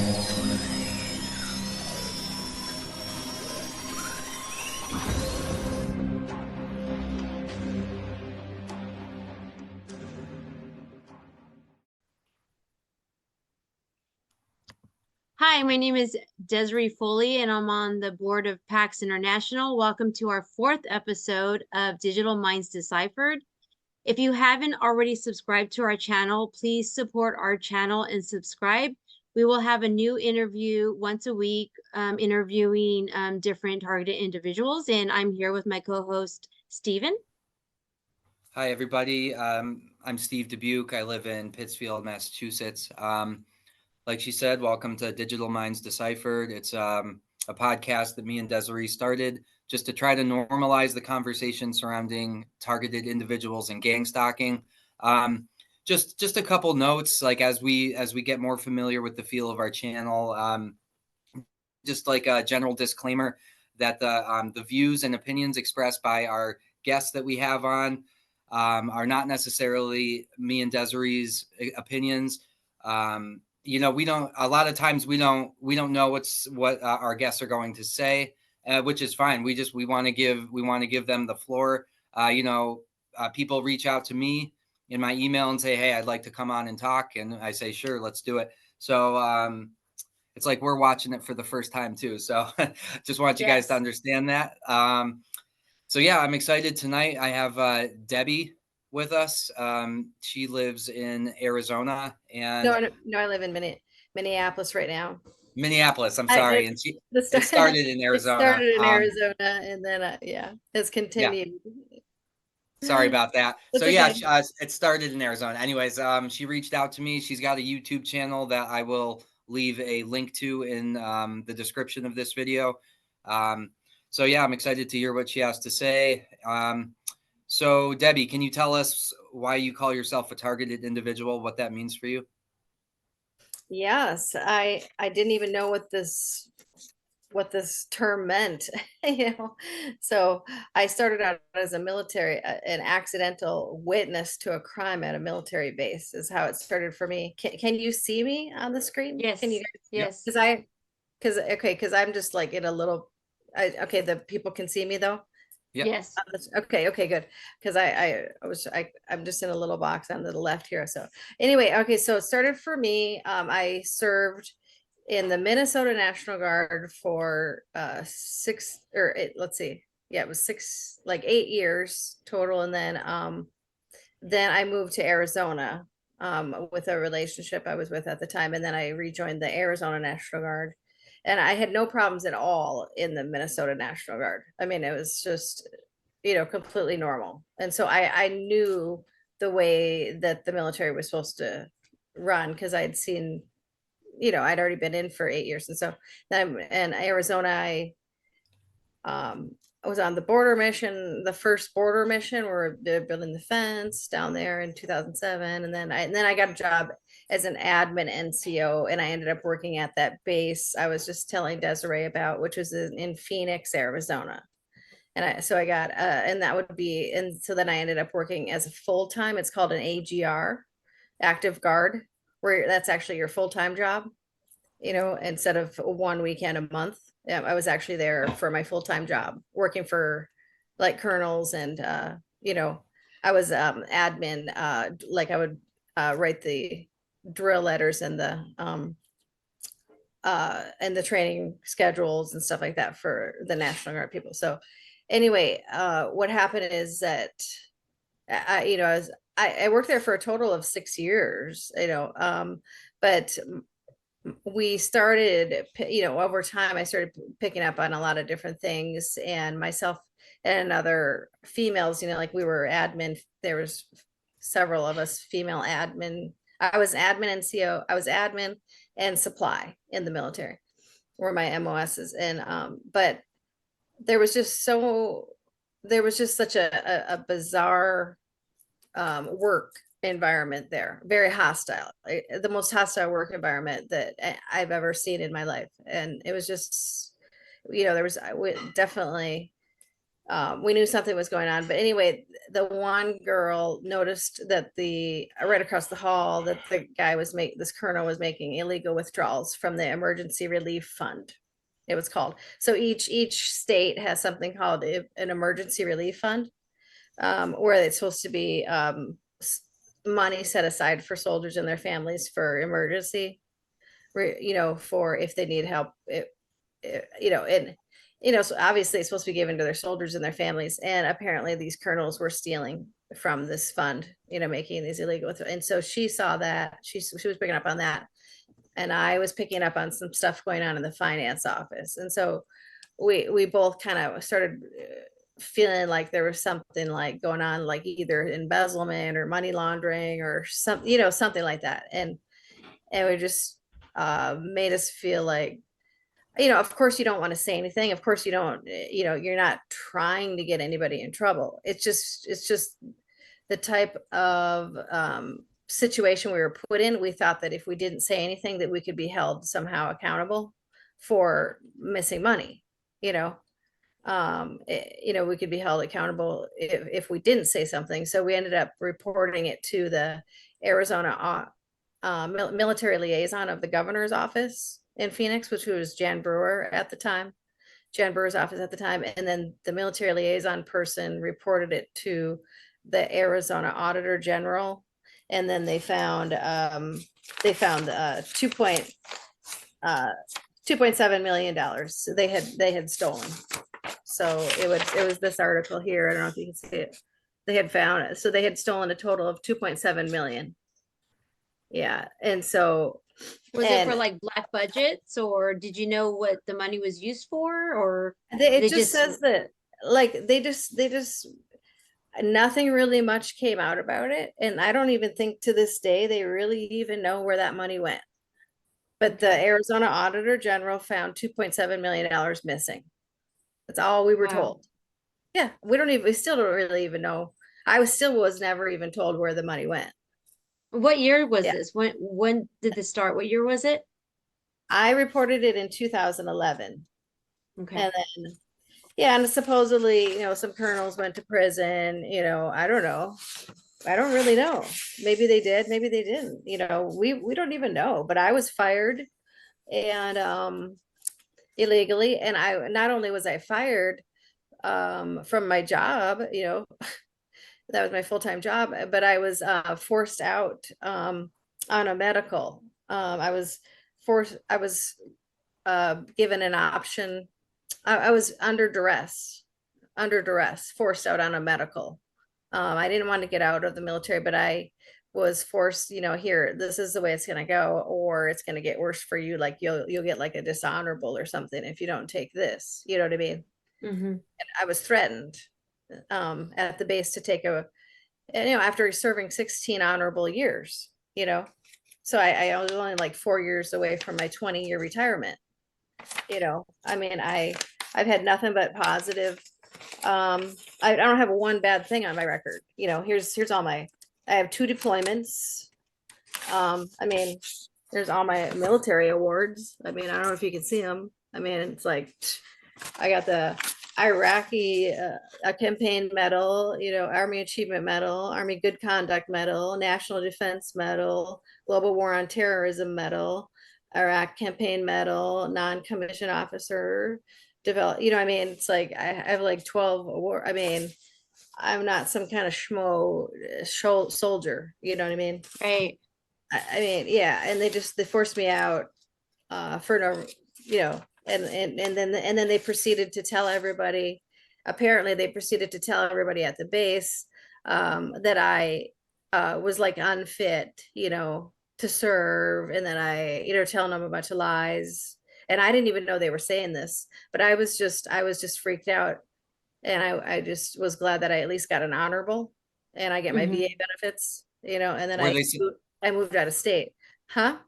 Hi, my name is Deserie Foley, and I'm on the board of PAX International. Welcome to our 4th episode of Digital Minds Deciphered. If you haven't already subscribed to our channel, please support our channel and subscribe. We will have a new interview once a week, interviewing different targeted individuals, and I'm here with my co-host, Steven. Hi, everybody. I'm Steve Dubuque. I live in Pittsfield, Massachusetts. Like she said, welcome to Digital Minds Deciphered. It's a podcast that me and Deserie started just to try to normalize the conversation surrounding targeted individuals and gang stalking. Just a couple notes, like as we get more familiar with the feel of our channel, just like a general disclaimer that the views and opinions expressed by our guests that we have on are not necessarily me and Deserie's opinions. We don't. A lot of times we don't know what our guests are going to say, which is fine. We want to give them the floor. People reach out to me in my email and say, "Hey, I'd like to come on and talk," and I say, "Sure, let's do it." So it's like we're watching it for the first time too. So just want you guys to understand that. So yeah, I'm excited tonight. I have Debbie with us. She lives in Arizona, and no, I live in Minneapolis right now. Minneapolis. I'm sorry, and it started in Arizona. It started in Arizona, and then it's continued. Yeah. Sorry about that. It's so okay. Yeah, it started in Arizona. Anyways, she reached out to me. She's got a YouTube channel that I will leave a link to in the description of this video. So yeah, I'm excited to hear what she has to say. So Debbie, can you tell us why you call yourself a targeted individual, what that means for you? Yes, I didn't even know what this term meant, So I started out as a an accidental witness to a crime at a military base is how it started for me. Can you see me on the screen? Yes. Can you guys? Yes. Because I'm just like in a little. Okay, the people can see me though. Yep. Yes. Okay, good. Because I'm just in a little box on the left here. So anyway, okay, so it started for me. I served in the Minnesota National Guard for it was 8 years total, and then I moved to Arizona with a relationship I was with at the time, and then I rejoined the Arizona National Guard. And I had no problems at all in the Minnesota National Guard. I mean, it was just, completely normal. And so I knew the way that the military was supposed to run because I'd seen, I'd already been in for 8 years. And so then in Arizona, I was on the border mission, the first border mission where they're building the fence down there in 2007. And then I got a job as an admin NCO, and I ended up working at that base I was just telling Deserie about, which was in Phoenix, Arizona. And so then I ended up working as a full-time, it's called an AGR, active guard, where that's actually your full-time job, instead of one weekend a month. I was actually there for my full-time job, working for like colonels, and I was admin, like I would write the drill letters and the training schedules and stuff like that for the National Guard people. So anyway, what happened is that I worked there for a total of 6 years, but we started, over time, I started picking up on a lot of different things, and myself and other females, like we were admin. There was several of us female admin. I was admin NCO. I was admin and supply in the military, were my MOSs. And but there was just such a bizarre work environment there, very hostile, the most hostile work environment that I've ever seen in my life. And it was just, there was definitely we knew something was going on. But anyway, the one girl noticed that right across the hall, that the guy this colonel was making illegal withdrawals from the emergency relief fund. It was called. So each state has something called an emergency relief fund, where it's supposed to be money set aside for soldiers and their families for emergency, for if they need help, so obviously it's supposed to be given to their soldiers and their families. And apparently these colonels were stealing from this fund, making these illegal. And so she saw that, she was picking up on that. And I was picking up on some stuff going on in the finance office. And so we both kind of started feeling like there was something like going on, like either embezzlement or money laundering or something like that. And it just made us feel like, of course you don't want to say anything. Of course you don't, you're not trying to get anybody in trouble. It's just the type of situation we were put in. We thought that if we didn't say anything, that we could be held somehow accountable for missing money. We could be held accountable if we didn't say something. So we ended up reporting it to the Arizona military liaison of the governor's office in Phoenix, which was Jan Brewer's office at the time. And then the military liaison person reported it to the Arizona Auditor General. And then they found $2.7 million they had stolen. So it was this article here. I don't know if you can see it. They had found it. So they had stolen a total of 2.7 million. Yeah. And so was it for like black budgets, or did you know what the money was used for? Or it just says that, like, they just nothing really much came out about it. And I don't even think to this day they really even know where that money went. But the Arizona Auditor General found $2.7 million missing. That's all we were told. Yeah, we still don't really even know. I was never even told where the money went. What year was this? When did this start? What year was it? I reported it in 2011. Okay. And then, and supposedly, some colonels went to prison. I don't know. I don't really know. Maybe they did, maybe they didn't. We don't even know. But I was fired, and illegally. And not only was I fired from my job, that was my full-time job, but I was forced out on a medical. I was given an option. I was under duress, forced out on a medical. I didn't want to get out of the military, but I was forced, here, this is the way it's going to go, or it's going to get worse for you. Like you'll get like a dishonorable or something if you don't take this, you know what I mean? Mm-hmm. And I was threatened at the base to take after serving 16 honorable years, so I was only like 4 years away from my 20-year retirement. I mean, I've had nothing but positive. I don't have one bad thing on my record. Here's all I have 2 deployments. I mean, there's all my military awards. I mean, I don't know if you can see them. I mean, it's like, I got the Iraqi a campaign medal, Army Achievement Medal, Army Good Conduct Medal, National Defense Medal, Global War on Terrorism Medal, Iraq Campaign Medal, non-commissioned officer, I mean, it's like I have like 12 award. I mean, I'm not some kind of schmo soldier, you know what I mean? Right. I mean, yeah, and they forced me out for no, and then they proceeded to tell everybody. Apparently, they proceeded to tell everybody at the base that I was like unfit, to serve, and then I, telling them a bunch of lies. And I didn't even know they were saying this, but I was just freaked out, and I just was glad that I at least got an honorable, and I get my VA benefits, and then I moved out of state. Huh?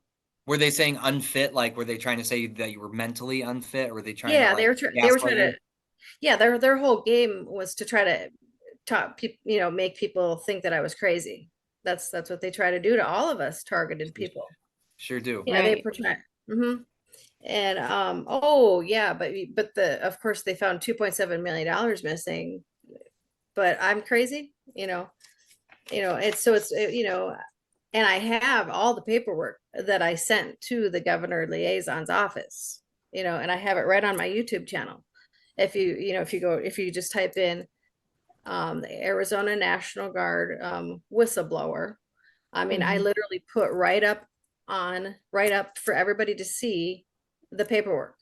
Were they saying unfit? Like, were they trying to say that you were mentally unfit? Or were they trying Yeah, to, they were trying to, yeah, their whole game was to try to talk people, make people think that I was crazy. That's what they try to do to all of us targeted people. Sure do. Yeah, Right. they And oh yeah, but of course they found $2.7 million missing. But I'm crazy, it's so it's and I have all the paperwork that I sent to the governor liaison's office, and I have it right on my YouTube channel. If you just type in the Arizona National Guard whistleblower, I mean, I Mhm. literally put right up for everybody to see the paperwork,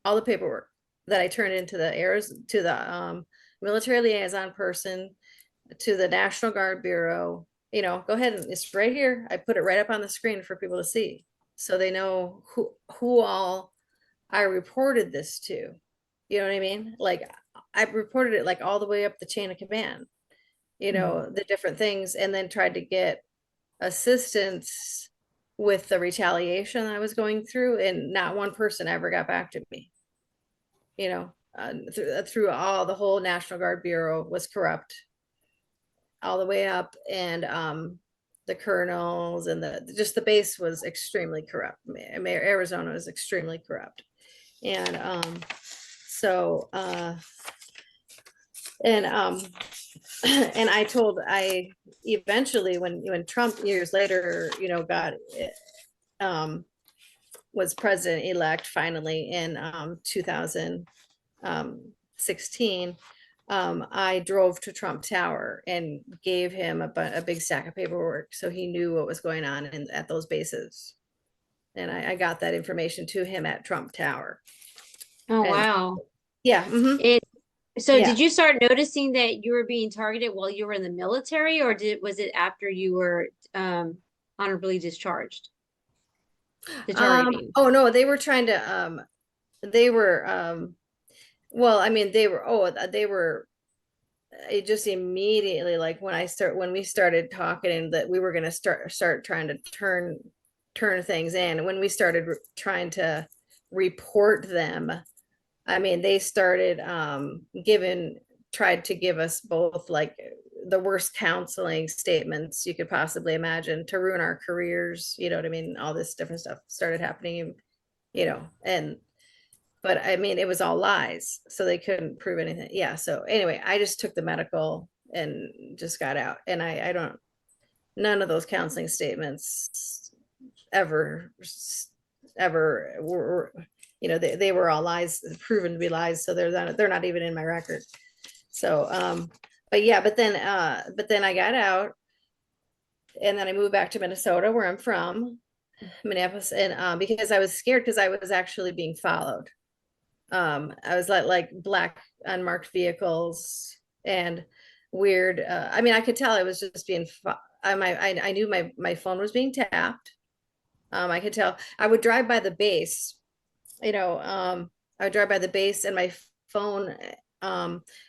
all the paperwork that I turned into the military liaison person, to the National Guard Bureau. Go ahead, and it's right here. I put it right up on the screen for people to see, so they know who all I reported this to. You know what I mean? Like, I reported it like all the way up the chain of command, the different things, and then tried to get assistance with the retaliation I was going through, and not one person ever got back to me. Through all, the whole National Guard Bureau was corrupt all the way up, and the colonels and the base was extremely corrupt. Mayor Arizona was extremely corrupt. And so and and I eventually, when Trump years later, got was president-elect finally in 2016, I drove to Trump Tower and gave him a big stack of paperwork, so he knew what was going on at those bases. And I got that information to him at Trump Tower. Oh, And wow. yeah, So yeah. did you start noticing that you were being targeted while you were in the military, or was it after you were honorably discharged? The targeting. Oh no, they were trying to they were well, I mean, they were it just immediately, like when we started talking, and that we were going to start trying to turn things in, when we started trying to report them, I mean, they started tried to give us both like the worst counseling statements you could possibly imagine, to ruin our careers. You know what I mean? All this different stuff started happening, and but I mean, it was all lies, so they couldn't prove anything. Yeah. So anyway, I just took the medical and just got out. And I don't, none of those counseling statements ever, ever were, they were all lies, proven to be lies. So they're not even in my record. So, but yeah, but then I got out, and then I moved back to Minnesota, where I'm from, Minneapolis. And because I was scared, because I was actually being followed. I was like black unmarked vehicles and weird. I mean, I could tell I was just being, I knew my phone was being tapped. I could tell. I would drive by the base, I would drive by the base, and my phone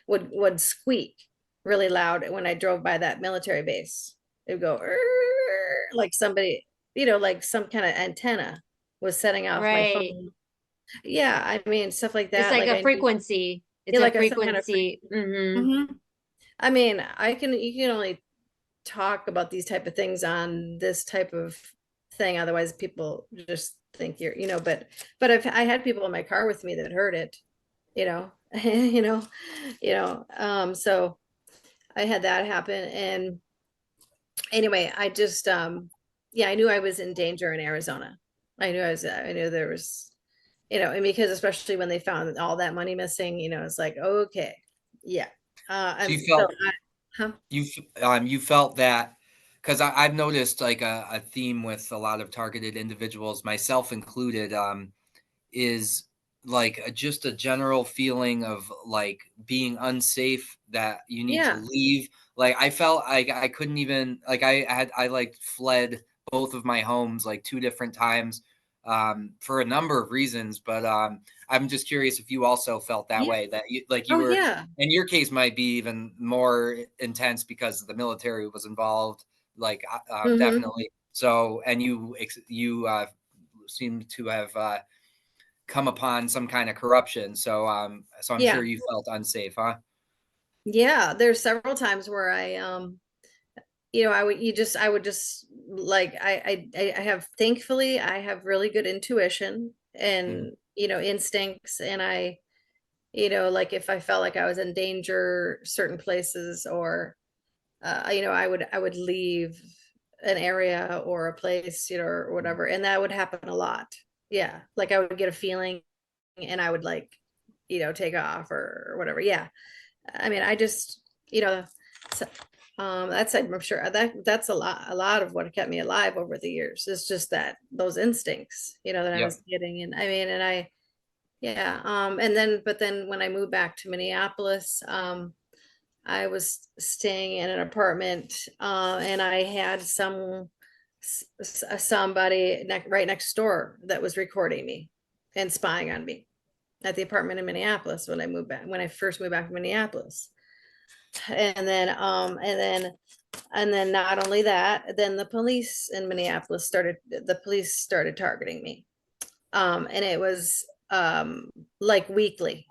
would squeak really loud when I drove by that military base. It would go like somebody, like some kind of antenna was setting off my Right. phone. Yeah, I mean, stuff like It's that. like Like, a I knew, frequency. It's yeah, a like some kind of frequency. Mhm. I mean, you can only talk about these type of things on this type of thing. Otherwise, people just think you're, but I had people in my car with me that heard it, you know, so I had that happen. And anyway, I just, yeah, I knew I was in danger in Arizona. I knew there was, and because especially when they found all that money missing, it's like, okay, yeah. So And you so, felt huh? you felt that, because I've noticed like a theme with a lot of targeted individuals, myself included, is like just a general feeling of like being unsafe, that you need to Yeah, leave. Like I felt like I couldn't even, like I like fled both of my homes like two different times, for a number of reasons. But I'm just curious if you also felt that yeah. way, that you Oh, were, yeah. in your case might be even more intense because the military was involved, like Mm-hmm. definitely. So, and you seem to have come upon some kind of corruption. So so I'm Yeah. sure you felt unsafe, huh? Yeah. There's several times where I would just like, I have, thankfully, I have really good intuition. and, instincts. And like if I felt like I was in danger, certain places, or, I would leave an area or a place, or whatever. And that would happen a lot. Yeah. Like I would get a feeling and I would like, take off or whatever. Yeah. I mean, I just, so, I'm sure that's a lot of what kept me alive over the years. It's just that those instincts, that I Yep. was getting. And I mean, yeah. But then when I moved back to Minneapolis, I was staying in an apartment, and I had somebody right next door that was recording me and spying on me at the apartment in Minneapolis when I first moved back to Minneapolis. And then not only that, then the police in Minneapolis started targeting me. And it was like weekly.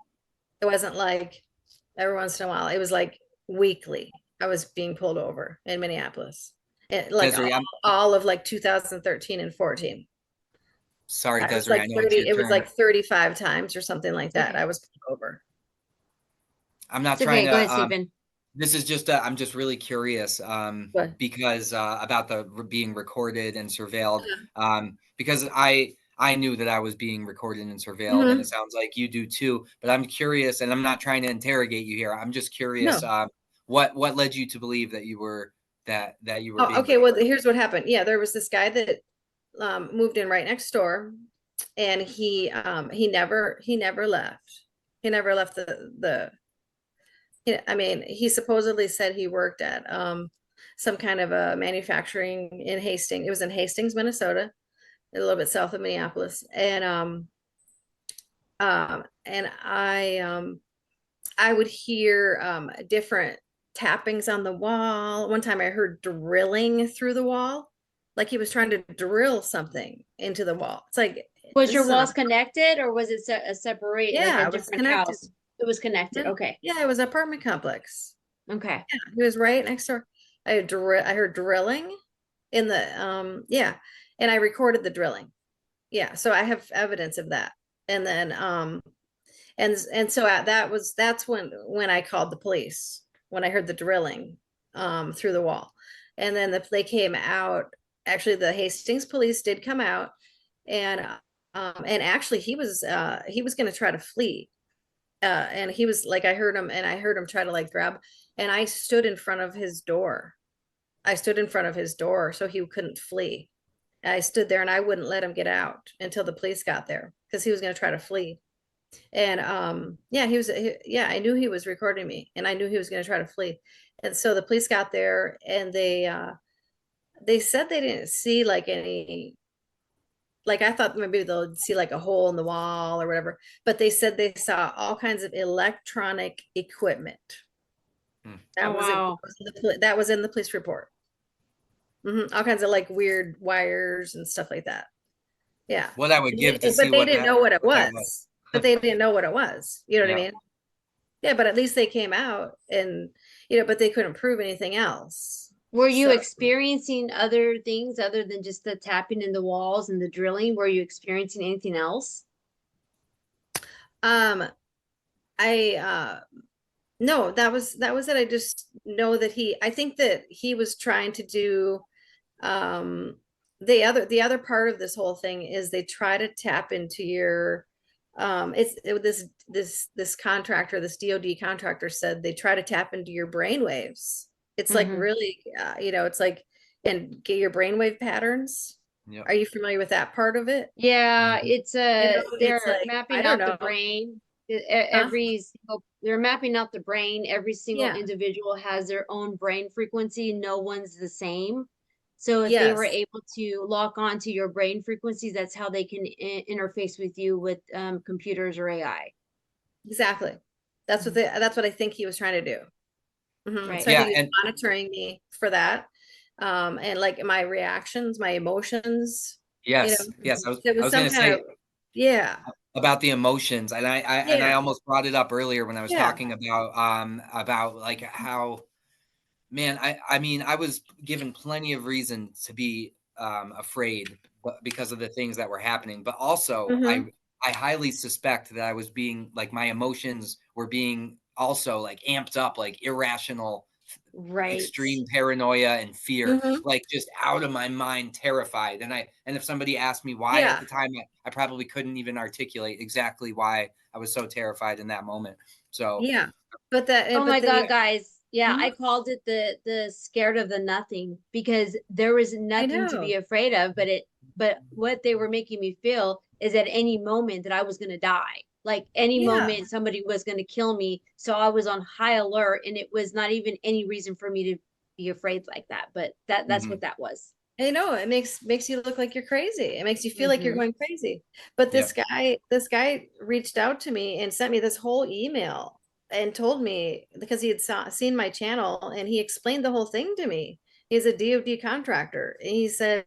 It wasn't like every once in a while. It was like weekly. I was being pulled over in Minneapolis. And like Deserie, all of like 2013 and 14. sorry, It was Deserie, I know it's your it was turn. like 35 times or something like that. Okay. I was pulled over. I'm not It's trying okay. Go ahead, to, Stephen. this is just, I'm just really curious, What? because, about the being recorded and surveilled, because I knew that I was being recorded and surveilled, and Mhm. it sounds like you do too, but I'm curious, and I'm not trying to interrogate you here. I'm just curious, No. what led you to believe that you were, that you were Oh, being okay. Well, recorded? here's what happened. Yeah, there was this guy that moved in right next door, and he never left. He never left I mean, he supposedly said he worked at some kind of a manufacturing in Hastings. It was in Hastings, Minnesota, a little bit south of Minneapolis. And I would hear different tappings on the wall. One time I heard drilling through the wall, like he was trying to drill something into the wall. It's like, Was this your is an walls connected, or was it a separate, like yeah, a it was different connected. house? It was connected. Okay. Yeah, it was an apartment complex. Okay. Yeah, he was right next door. I heard drilling in the yeah, and I recorded the drilling. Yeah, so I have evidence of that. And then so that's when I called the police, when I heard the drilling through the wall. And then they came out. Actually, the Hastings police did come out, and actually he was going to try to flee. And he was like, I heard him try to like grab, and I stood in front of his door. I stood in front of his door so he couldn't flee. And I stood there and I wouldn't let him get out until the police got there, because he was going to try to flee. And yeah, yeah, I knew he was recording me, and I knew he was going to try to flee. And so the police got there, and they said they didn't see like any, like I thought maybe they'll see like a hole in the wall or whatever, but they said they saw all kinds of electronic equipment. That Oh, was wow. that was in the police report. All kinds of like weird wires and stuff like that. Yeah. What I would give to see But they what didn't that, know what it what that was. But they didn't know what it was. You know what I Yeah. mean? Yeah, but at least they came out, and but they couldn't prove anything else. Were you So experiencing other things other than just the tapping in the walls and the drilling? Were you experiencing anything else? I no, that was it. I just know that I think that he was trying to do the other part of this whole thing is they try to tap into your this contractor, this DoD contractor said they try to tap into your brain waves. It's like really it's like, and get your brainwave patterns. Yep. Are you familiar with that part of it? Yeah, it's It's they're like, mapping I don't out the know. brain. Huh? They're mapping out the brain. Every single Yeah. individual has their own brain frequency. No one's the same. So if they were Yes. able to lock onto your brain frequencies, that's how they can interface with you with computers or AI. Exactly. That's what I think he was trying to do. Right. So I Yeah, think he was and monitoring me for that. And like my reactions, my emotions, yes, there I was was some gonna kind of, say yeah, about the emotions, and I yeah, almost brought it up earlier when I was yeah. talking about like how, man, I mean, I was given plenty of reason to be afraid because of the things that were happening. But also, Mhm. I highly suspect that I was being like, my emotions were being also like amped up, like irrational, Right. extreme paranoia and fear, Mhm. like just out of my mind, terrified. And if somebody asked me why Yeah. at the time, I probably couldn't even articulate exactly why I was so terrified in that moment. So Yeah. But Oh my but God, the guys. Yeah, Mhm. I called it the scared of the nothing, because there was I nothing to be know. afraid of, but what they were making me feel is at any moment that I was going to die. Like any Yeah. moment somebody was going to kill me. So I was on high alert, and it was not even any reason for me to be afraid like that. But that's mhm. what that was. I know, it makes you look like you're crazy. It makes you feel like you're Hmm. going crazy. But Yep. this guy reached out to me and sent me this whole email and told me, because he had seen my channel, and he explained the whole thing to me. He's a DoD contractor. And he said,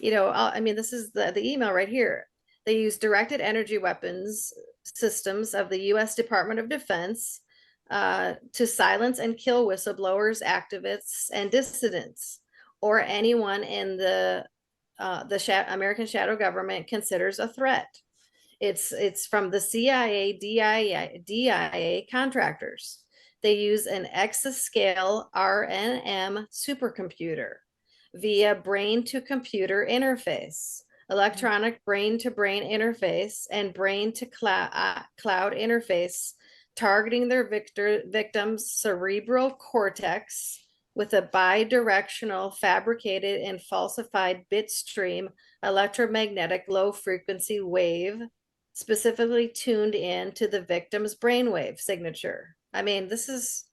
I mean, this is the email right here. They use directed energy weapons systems of the US Department of Defense to silence and kill whistleblowers, activists, and dissidents, or anyone in the American shadow government considers a threat. It's from the CIA, DIA contractors. They use an exascale RNM supercomputer via brain to computer interface, electronic brain to brain interface, and brain to cloud interface, targeting their victims' cerebral cortex with a bidirectional, fabricated, and falsified bit stream electromagnetic low frequency wave specifically tuned in to the victim's brainwave signature. I mean, this is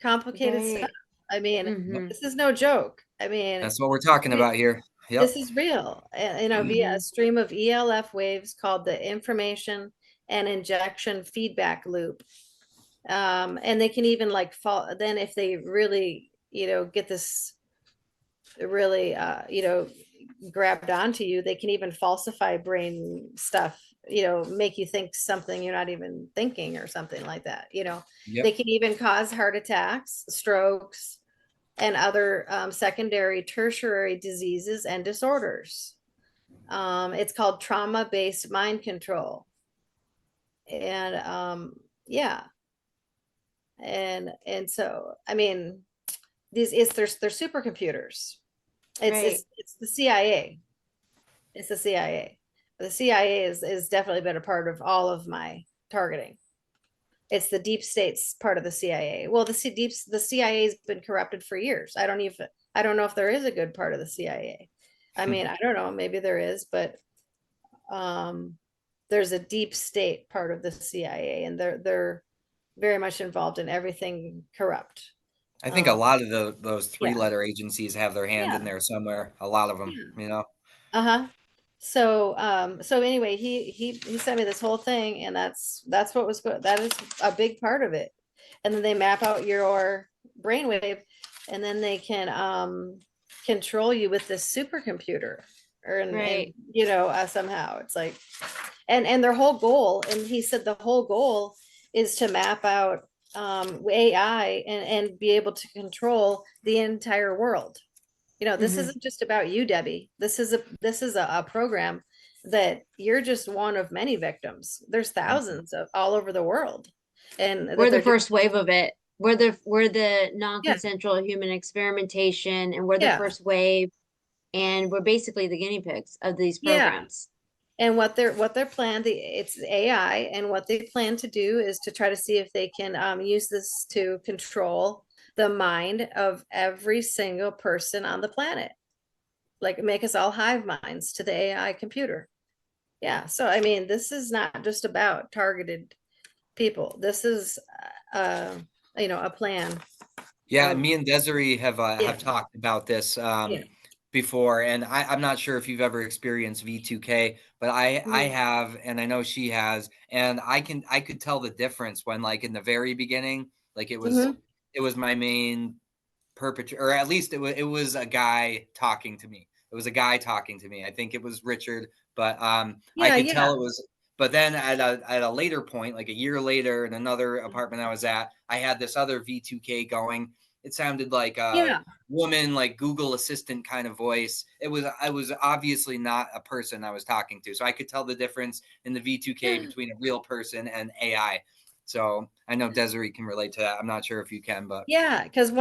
complicated stuff. Right. I mean, Hmm. this is no joke. I mean, That's what we're talking about here. this Yep. is real, via a Hmm. stream of ELF waves called the information and injection feedback loop. And they can even like fall, then if they really, get this really, grabbed onto you, they can even falsify brain stuff, make you think something you're not even thinking or something like that. They Yep. can even cause heart attacks, strokes, and other secondary, tertiary diseases and disorders. It's called trauma-based mind control. And yeah, and so I mean, they're supercomputers. Right. It's the CIA. It's the CIA. The CIA is definitely been a part of all of my targeting. It's the deep states part of the CIA. Well, the CIA has been corrupted for years. I don't know if there is a good part of the CIA. I mean, I don't know, maybe there is, but um there's a deep state part of the CIA, and they're very much involved in everything corrupt. I think a Um lot of those yeah. three-letter agencies have their hand in Yeah. there somewhere. A lot of them, Yeah. you know. Uh-huh. So anyway, he sent me this whole thing, and that's what was good. That is a big part of it. And then they map out your brainwave, and then they can control you with this supercomputer, or and Right. somehow it's like, and their whole goal, and he said the whole goal is to map out AI, and be able to control the entire world. This Hmm. isn't just about you, Debbie. This is a program that you're just one of many victims. There's Mhm. thousands of all over the world, and We're that the they're doing. first wave of it. We're the Yeah, non-consensual human experimentation, and we're the yeah, first wave, and we're basically the guinea pigs of these yeah. programs. And what they're planned, it's AI, and what they plan to do is to try to see if they can use this to control the mind of every single person on the planet, like make us all hive minds to the AI computer. Yeah. So I mean, this is not just about targeted people. This is, uh, a plan Yeah, of, me and Deserie have yeah, talked about this yeah. before, and I'm not sure if you've ever experienced V2K, but I Mhm. have, and I know she has, and I could tell the difference when, like, in the very beginning, like Mhm. it was my main perpetrator, or at least it was a guy talking to me. It was a guy talking to me. I think it was Richard, but I Yeah, could yeah. tell it was. But then at a later point, like a year later, in another apartment I was at, I had this other V2K going. It sounded like a Yeah. woman, like Google Assistant kind of voice. I was obviously not a person I was talking to. So I could tell the difference in the V2K between a real person and AI. So I know Deserie can relate to that. I'm not sure if you can, but Yeah, because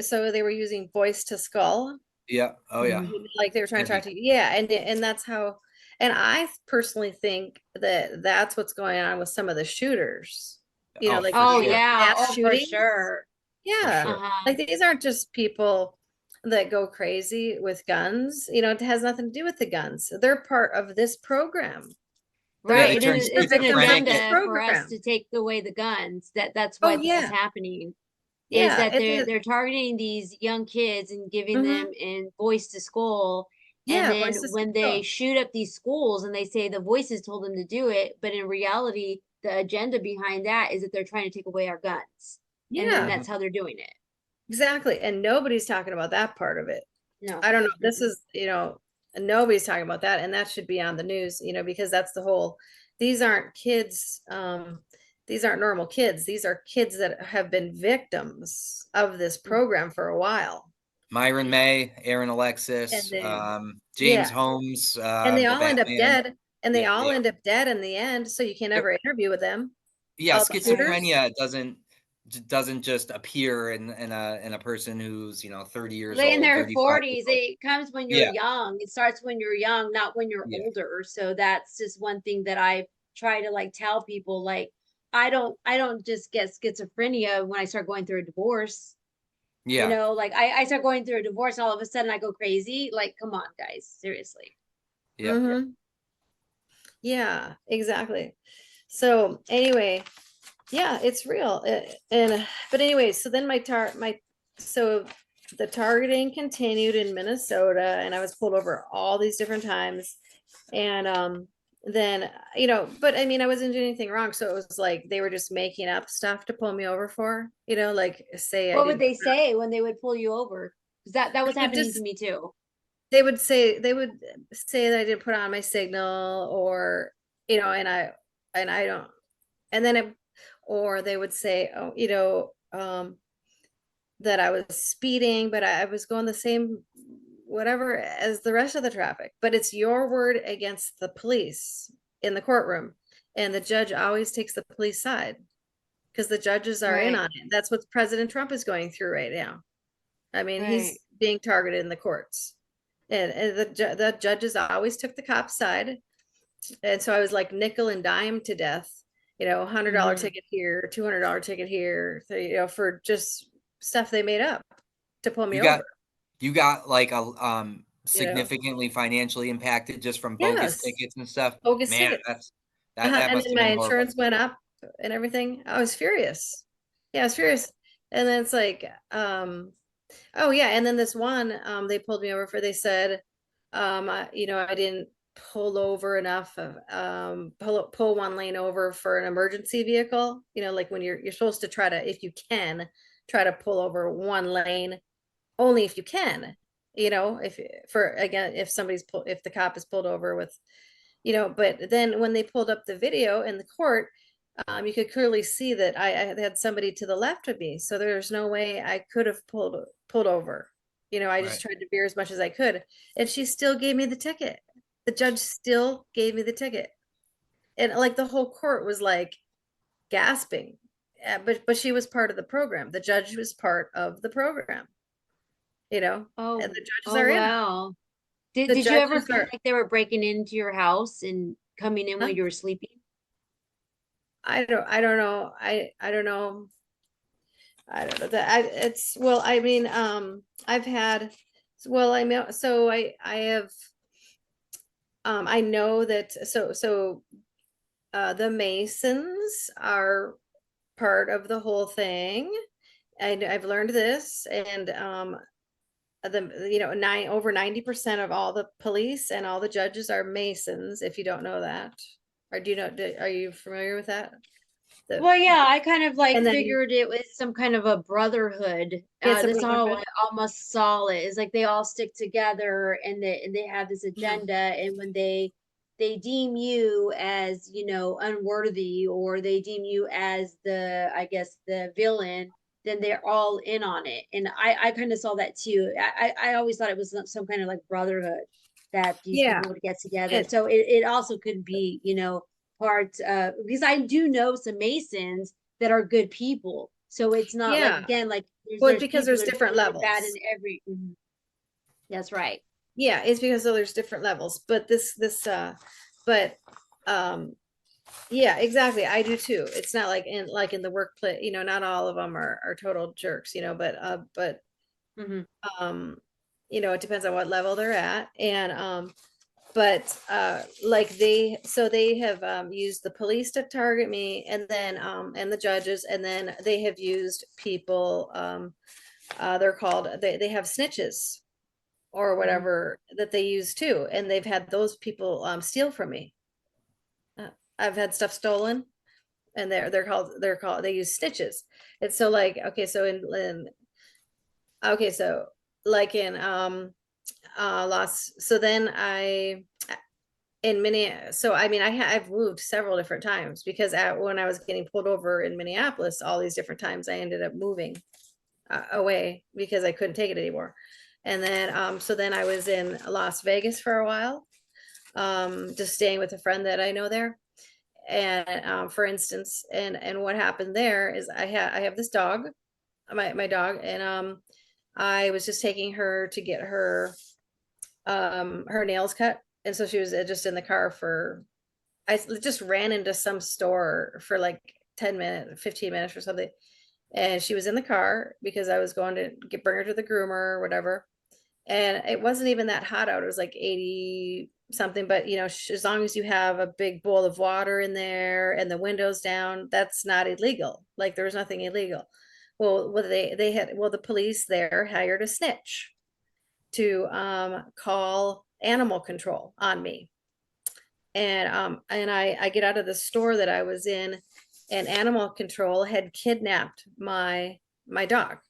so they were using voice to skull, yeah. Oh yeah. like they were trying to talk Heavy. to you. Yeah, and that's how. And I personally think that that's what's going on with some of the shooters. Oh, Like for Oh sure. yeah, mass oh for shootings. sure. For Yeah, sure. Uh-huh. like these aren't just people that go crazy with guns. It has nothing to do with the guns. They're part of this program. Yeah, They're they Right. turn they're It's an victims of schizophrenic. this agenda for us program. to take away the guns. That's Oh why this is yeah, happening. Is yeah, that they're targeting these young kids and giving mhm. them in voice to skull. And Yeah, then voice to when they skull. shoot up these schools and they say the voices told them to do it, but in reality, the agenda behind that is that they're trying to take away our guns. And then Yeah, that's how they're doing it. exactly. And nobody's talking about that part of it. No. I don't know. This Mm-mm. is, nobody's talking about that, and that should be on the news, because that's the whole. These aren't kids. These aren't normal kids. These are kids that have been victims of this program for a while. Myron May, Aaron And Alexis, then, James yeah, Holmes, and they the all end up Batman. dead, and they Yeah, all yeah. end up dead in the end. So you can't ever interview with them. Yeah, All the shooters. schizophrenia doesn't just appear in a person who's 30 years They in old, their 35 years 40s. old. It comes when you're Yeah, young. It starts when you're young, not when you're yeah, older. So that's just one thing that I try to like tell people. Like, I don't just get schizophrenia when I start going through a divorce. yeah, Like I start going through a divorce and all of a sudden I go crazy. Like, come on, guys, seriously. yeah. Mm-hmm. Yeah, exactly. So anyway, yeah, it's real. And but anyway, so then so the targeting continued in Minnesota, and I was pulled over all these different times. And then but I mean, I wasn't doing anything wrong, so it was like they were just making up stuff to pull me over for, like say I What would didn't. they say when they would pull you over? Because that was They would happening to just me too. they would say that I didn't put on my signal, or and I don't, and then or they would say, oh, that I was speeding, but I was going the same whatever as the rest of the traffic. But it's your word against the police in the courtroom, and the judge always takes the police side because the judges are in Right, on it. That's what President Trump is going through right now. I mean, right. he's being targeted in the courts, and the judges always took the cop's side. And so I was like nickel and dime to death, $100 Hmm. ticket here, $200 ticket here, for just stuff they made up to pull me You got over, you got like a you know. significantly financially impacted just from bogus Yes, tickets and stuff. bogus Man, tickets. that And must then have my been horrible. insurance went up and everything. I was furious. Yeah, I was furious. And then it's like, oh yeah, and then this one, they pulled me over for. They said, I didn't pull over enough of, pull one lane over for an emergency vehicle. Like when you're supposed to try to, if you can, try to pull over one lane only if you can. If for again, if the cop is pulled over with, but then when they pulled up the video in the court, you could clearly see that I had somebody to the left of me, so there's no way I could have pulled over. I just Right. tried to veer as much as I could, and she still gave me the ticket. The judge still gave me the ticket, and like the whole court was like gasping. But she was part of the program. The judge was part of the program, and Oh, the judges oh are in. wow. Did The did you ever judges feel are. like they were breaking into your house and coming in Huh? when you were sleeping? I don't know. I don't know. I don't know that it's well, I mean, I've had, well, I mean, so I have, I know that, the Masons are part of the whole thing. I've learned this, and, over 90% of all the police and all the judges are Masons, if you don't know that. Or are you familiar with that? The, Well, yeah, I kind of like and then figured it was some kind of a brotherhood. it's a That's how brotherhood. I almost saw it. Is like they all stick together and they have this Yeah. agenda, and when they deem you as, unworthy, or they deem you as the, I guess, the villain, then they're all in on it. And I kind of saw that too. I always thought it was some kind of like brotherhood that these Yeah. people would get together. And- So it also could be, part because I do know some Masons that are good people. So it's not Yeah. like, again, like Well, there's because people there's that are different good and bad levels. in every. Mhm. That's right. Yeah, it's because there's different levels, but but yeah, exactly. I do too. It's not like in the workplace, not all of them are total jerks, but Hmm. it depends on what level they're at. And but like they have used the police to target me, and then and the judges, and then they have used people, they're called, they have snitches or whatever that they use too, and they've had those people steal from me. I've had stuff stolen, and they use snitches. It's so like, okay, so okay, so like in so then in Minneapolis, so I mean I've moved several different times, because when I was getting pulled over in Minneapolis, all these different times I ended up moving away because I couldn't take it anymore. And then so then I was in Las Vegas for a while, just staying with a friend that I know there. And for instance, and what happened there is I have this dog, my dog, and I was just taking her to get her nails cut, and so she was just in the car I just ran into some store for like 10 minutes, 15 minutes or something, and she was in the car because I was going to bring her to the groomer or whatever. And it wasn't even that hot out. It was like 80 something, but as long as you have a big bowl of water in there and the windows down, that's not illegal. Like there was nothing illegal. Well, the police there hired a snitch to call animal control on me. And I get out of the store that I was in, and animal control had kidnapped my dog,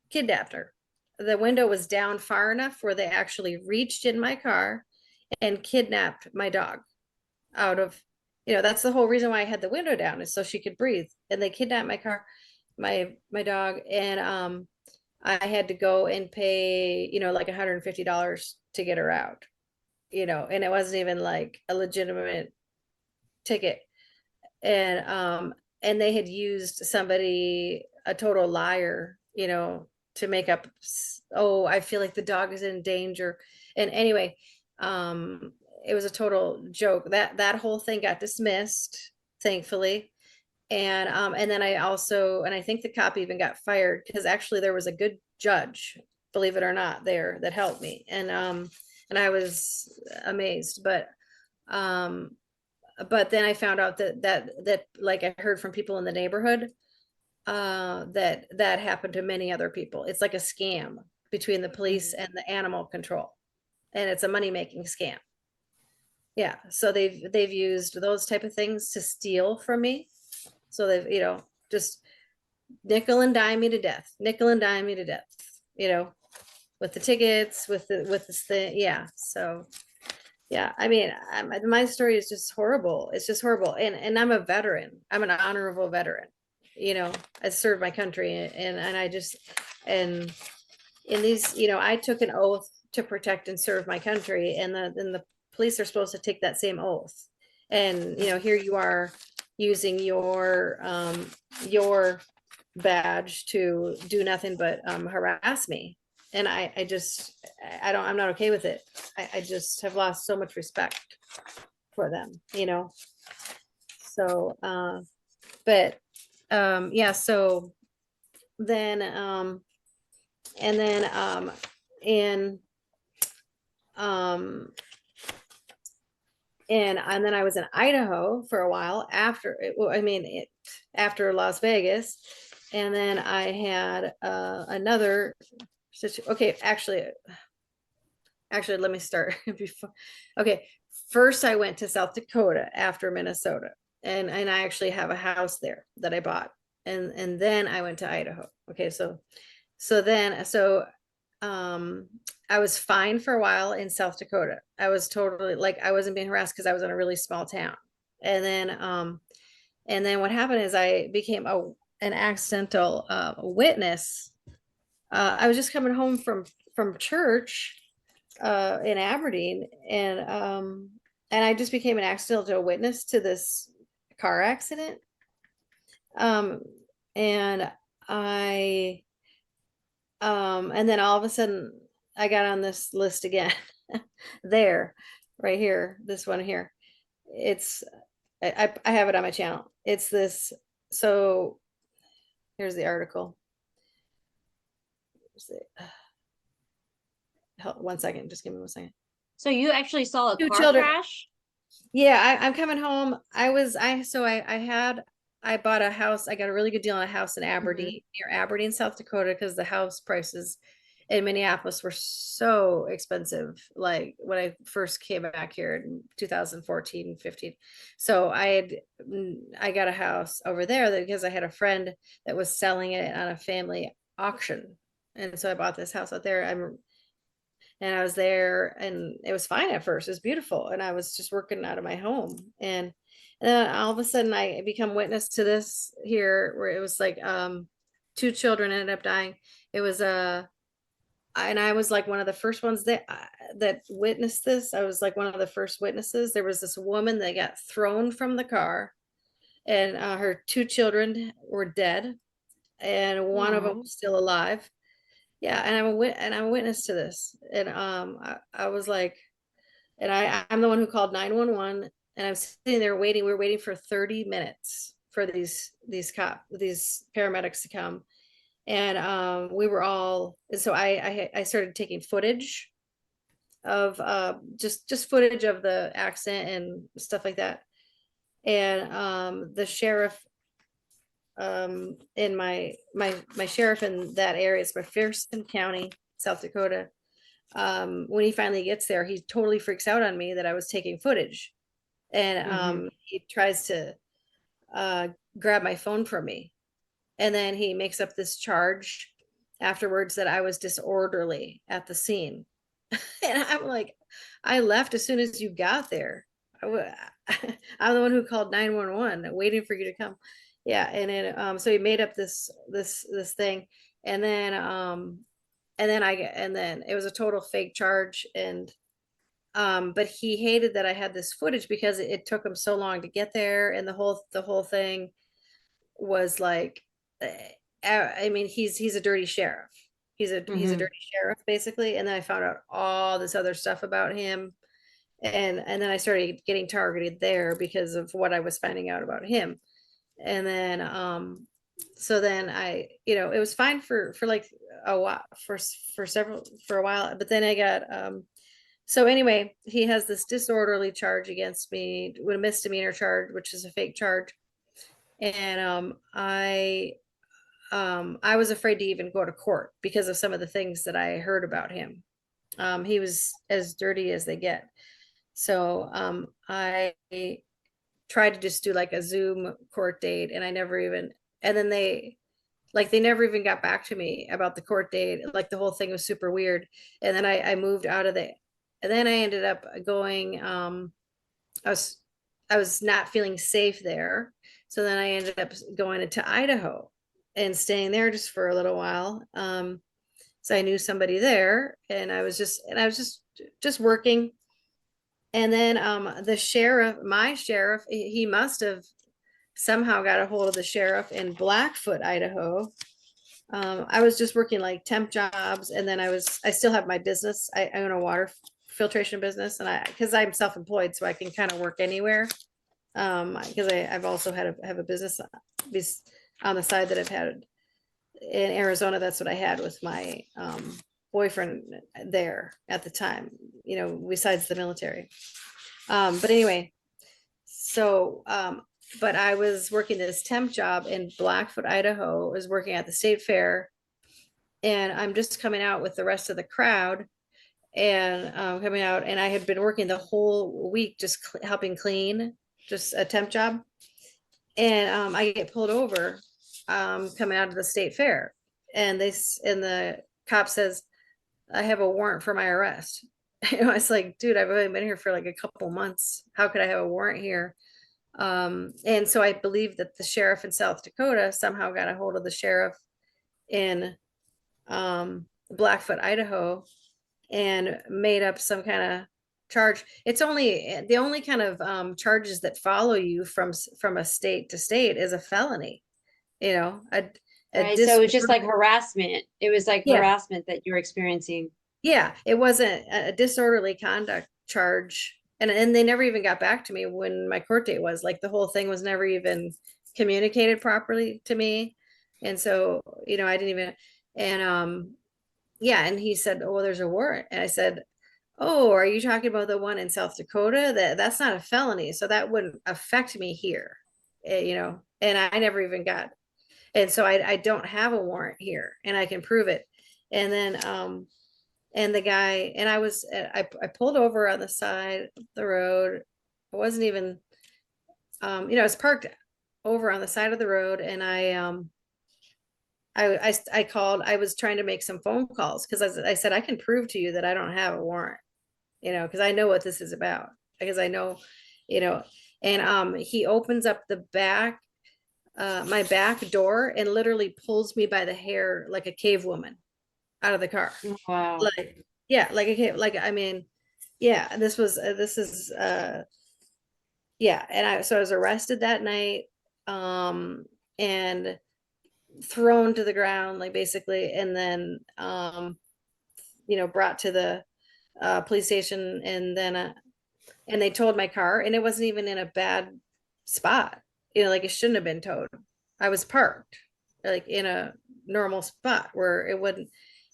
kidnapped her. The window was down far enough where they actually reached in my car and kidnapped my dog out of, that's the whole reason why I had the window down, is so she could breathe. And they kidnapped my car, my dog, and I had to go and pay, like $150 to get her out, and it wasn't even like a legitimate ticket. And they had used somebody, a total liar, to make up, oh, I feel like the dog is in danger. And anyway, it was a total joke. That whole thing got dismissed, thankfully. And then I think the cop even got fired, because actually there was a good judge, believe it or not, there that helped me. And I was amazed. But then I found out that like I heard from people in the neighborhood, that happened to many other people. It's like a scam between the police and the animal control, and it's a money-making scam. Yeah, so they've used those type of things to steal from me. So they've, just nickel and dime me to death, with the tickets, with this thing. Yeah. So yeah, I mean, my story is just horrible. It's just horrible. And I'm a veteran. I'm an honorable veteran. I served my country, and I just, and in these, I took an oath to protect and serve my country, and the police are supposed to take that same oath. And here you are using your badge to do nothing but harass me. And I'm not okay with it. I just have lost so much respect for them, so but yeah, so then and then in and then I was in Idaho for a while after after Las Vegas. And then I had another okay, actually let me start before. Okay, first I went to South Dakota after Minnesota, and I actually have a house there that I bought, and then I went to Idaho. Okay, so I was fine for a while in South Dakota. I was totally, like, I wasn't being harassed because I was in a really small town. And then what happened is I became an accidental witness. I was just coming home from church in Aberdeen, and I just became an accidental witness to this car accident. And I and then all of a sudden I got on this list again. There, right here, this one here. It's I have it on my channel. It's this. So here's the article. One second, just give me 1 second. So you actually saw a Two car children. crash? Yeah, I'm coming home. I bought a house. I got a really good deal on a house in Aberdeen, near Aberdeen, South Dakota, because the house prices in Minneapolis were so expensive. Like when I first came back here in 2014, 15. So I got a house over there because I had a friend that was selling it on a family auction. And so I bought this house out there. And I was there, and it was fine at first. It was beautiful. And I was just working out of my home. And then all of a sudden I become witness to this here, where it was like 2 children ended up dying. It was and I was like one of the first ones that witnessed this. I was like one of the first witnesses. There was this woman that got thrown from the car, and her 2 children were dead, and one of them was still alive. Yeah, and I'm a witness to this. And I was like, and I'm the one who called 911, and I'm sitting there waiting. We were waiting for 30 minutes for these paramedics to come. And we were all, and so I started taking footage of just footage of the accident and stuff like that. And the sheriff in my sheriff in that area is McPherson County, South Dakota. When he finally gets there, he totally freaks out on me that I was taking footage. And he tries to grab my phone from me. And then he makes up this charge afterwards that I was disorderly at the scene. And I'm like, I left as soon as you got there. I'm the one who called 911 waiting for you to come. Yeah. And then so he made up this thing. And then and then it was a total fake charge. And but he hated that I had this footage because it took him so long to get there. And the whole thing was like, I mean, he's a dirty sheriff. He's a dirty sheriff, basically. And then I found out all this other stuff about him. And then I started getting targeted there because of what I was finding out about him. And then so then it was fine for like a while, for a while, but then I got so anyway, he has this disorderly charge against me, with a misdemeanor charge, which is a fake charge. And I was afraid to even go to court because of some of the things that I heard about him. He was as dirty as they get. So I tried to just do like a Zoom court date, and and then they never even got back to me about the court date. Like the whole thing was super weird. And then I moved out of and then I ended up going, I was not feeling safe there. So then I ended up going into Idaho and staying there just for a little while. So I knew somebody there, and I was just working. And then my sheriff, he must have somehow got a hold of the sheriff in Blackfoot, Idaho. I was just working like temp jobs, and then I still have my business. I own a water filtration business, and because I'm self-employed, so I can kind of work anywhere. Because I've also have a business on the side that I've had in Arizona. That's what I had with my boyfriend there at the time, besides the military. But anyway, so but I was working this temp job in Blackfoot, Idaho. I was working at the state fair, and I'm just coming out with the rest of the crowd, and coming out, and I had been working the whole week just helping clean, just a temp job. And I get pulled over coming out of the state fair, and the cop says, I have a warrant for my arrest. I was like, dude, I've only been here for like a couple months. How could I have a warrant here? And so I believe that the sheriff in South Dakota somehow got a hold of the sheriff in Blackfoot, Idaho, and made up some kind of charge. It's only the only kind of charges that follow you from a state to state is a felony. You know, a Right. So it's just like harassment. It was like yeah, harassment that you're experiencing. yeah. It wasn't a disorderly conduct charge, and they never even got back to me when my court date was. Like the whole thing was never even communicated properly to me, and so I didn't even. And yeah, and he said, "Oh, well, there's a warrant," and I said, "Oh, are you talking about the one in South Dakota? That's not a felony, so that wouldn't affect me here." And I never even got, and so I don't have a warrant here, and I can prove it. And then and the guy, and I pulled over on the side of the road. I wasn't even I was parked over on the side of the road, and I called. I was trying to make some phone calls because I said I can prove to you that I don't have a warrant, because I know what this is about, because I know, you know, and he opens up the back, my back door, and literally pulls me by the hair like a cave woman out of the car. Wow. Like, yeah, like a cave, like, I mean, yeah, this is yeah, and I was arrested that night, and thrown to the ground, like, basically, and then brought to the police station, and then and they towed my car, and it wasn't even in a bad spot, like it shouldn't have been towed. I was parked like in a normal spot where it wouldn't.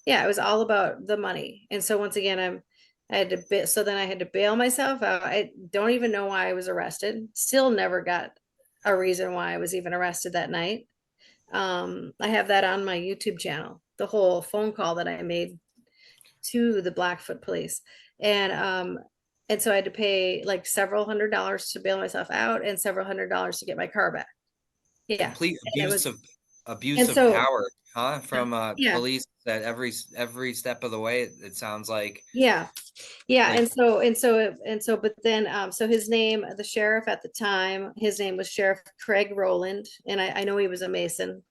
Yeah, it was all about the money. And so once again, I had to so then I had to bail myself out. I don't even know why I was arrested. Still never got a reason why I was even arrested that night. I have that on my YouTube channel, the whole phone call that I made to the Blackfoot police. And so I had to pay like several $100s to bail myself out, and several $100s to get my car back. Yeah. Complete And it was, abuse and of so, power, huh? From yeah, police at every step of the way. It sounds like yeah, yeah. like And so, but then, so his name, the sheriff at the time, his name was Sheriff Craig Rowland. And I know he was a Mason,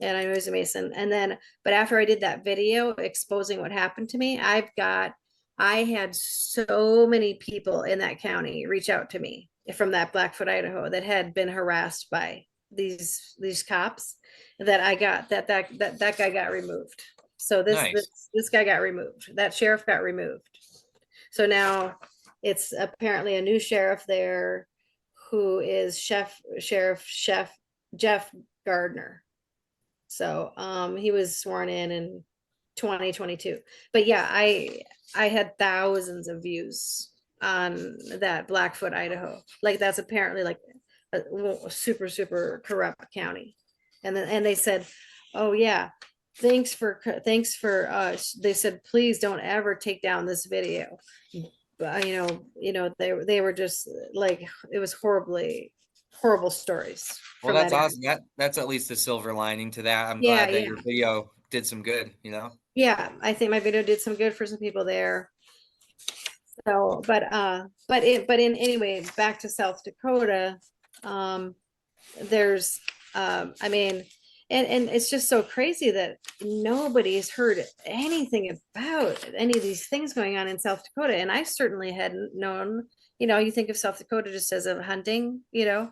and I know he's a Mason. And then, but after I did that video exposing what happened to me, I had so many people in that county reach out to me from that Blackfoot, Idaho, that had been harassed by these cops, that I got that guy got removed. So this nice. this guy got removed. That sheriff got removed. So now it's apparently a new sheriff there, who is Sheriff Jeff Gardner. So he was sworn in 2022. But yeah, I had thousands of views on that Blackfoot, Idaho. Like that's apparently like a super super corrupt county. And they said, "Oh yeah, thanks for they said, please don't ever take down this video." But they were just like, it was horrible stories Well, from that's that area. awesome. That's at least a silver lining to that. I'm Yeah, glad that yeah. your video did some good, you know? Yeah, I think my video did some good for some people there. So, but in anyway, back to South Dakota, there's, I mean, and it's just so crazy that nobody's heard anything about any of these things going on in South Dakota. And I certainly hadn't known. You think of South Dakota just as a hunting, a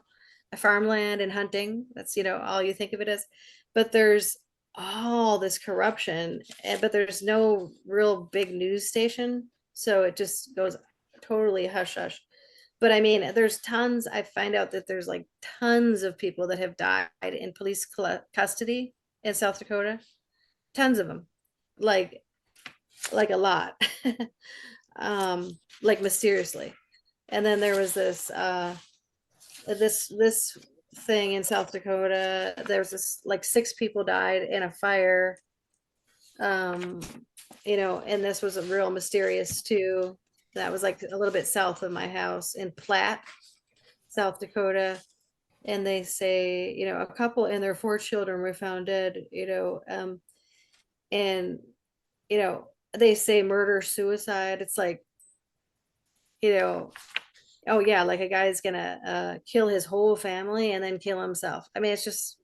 farmland and hunting. That's, all you think of it as. But there's all this corruption, but there's no real big news station. So it just goes totally hush hush. But I mean, there's tons. I find out that there's like tons of people that have died in police custody in South Dakota. Tons of them, like a lot, like mysteriously. And then there was this thing in South Dakota. There's this, like, 6 people died in a fire. Um, and this was a real mysterious too. That was like a little bit south of my house in Platte, South Dakota. And they say, a couple and their 4 children were found dead, and, they say murder, suicide. It's like, you know, oh yeah, like a guy's gonna kill his whole family and then kill himself. I mean, it's just,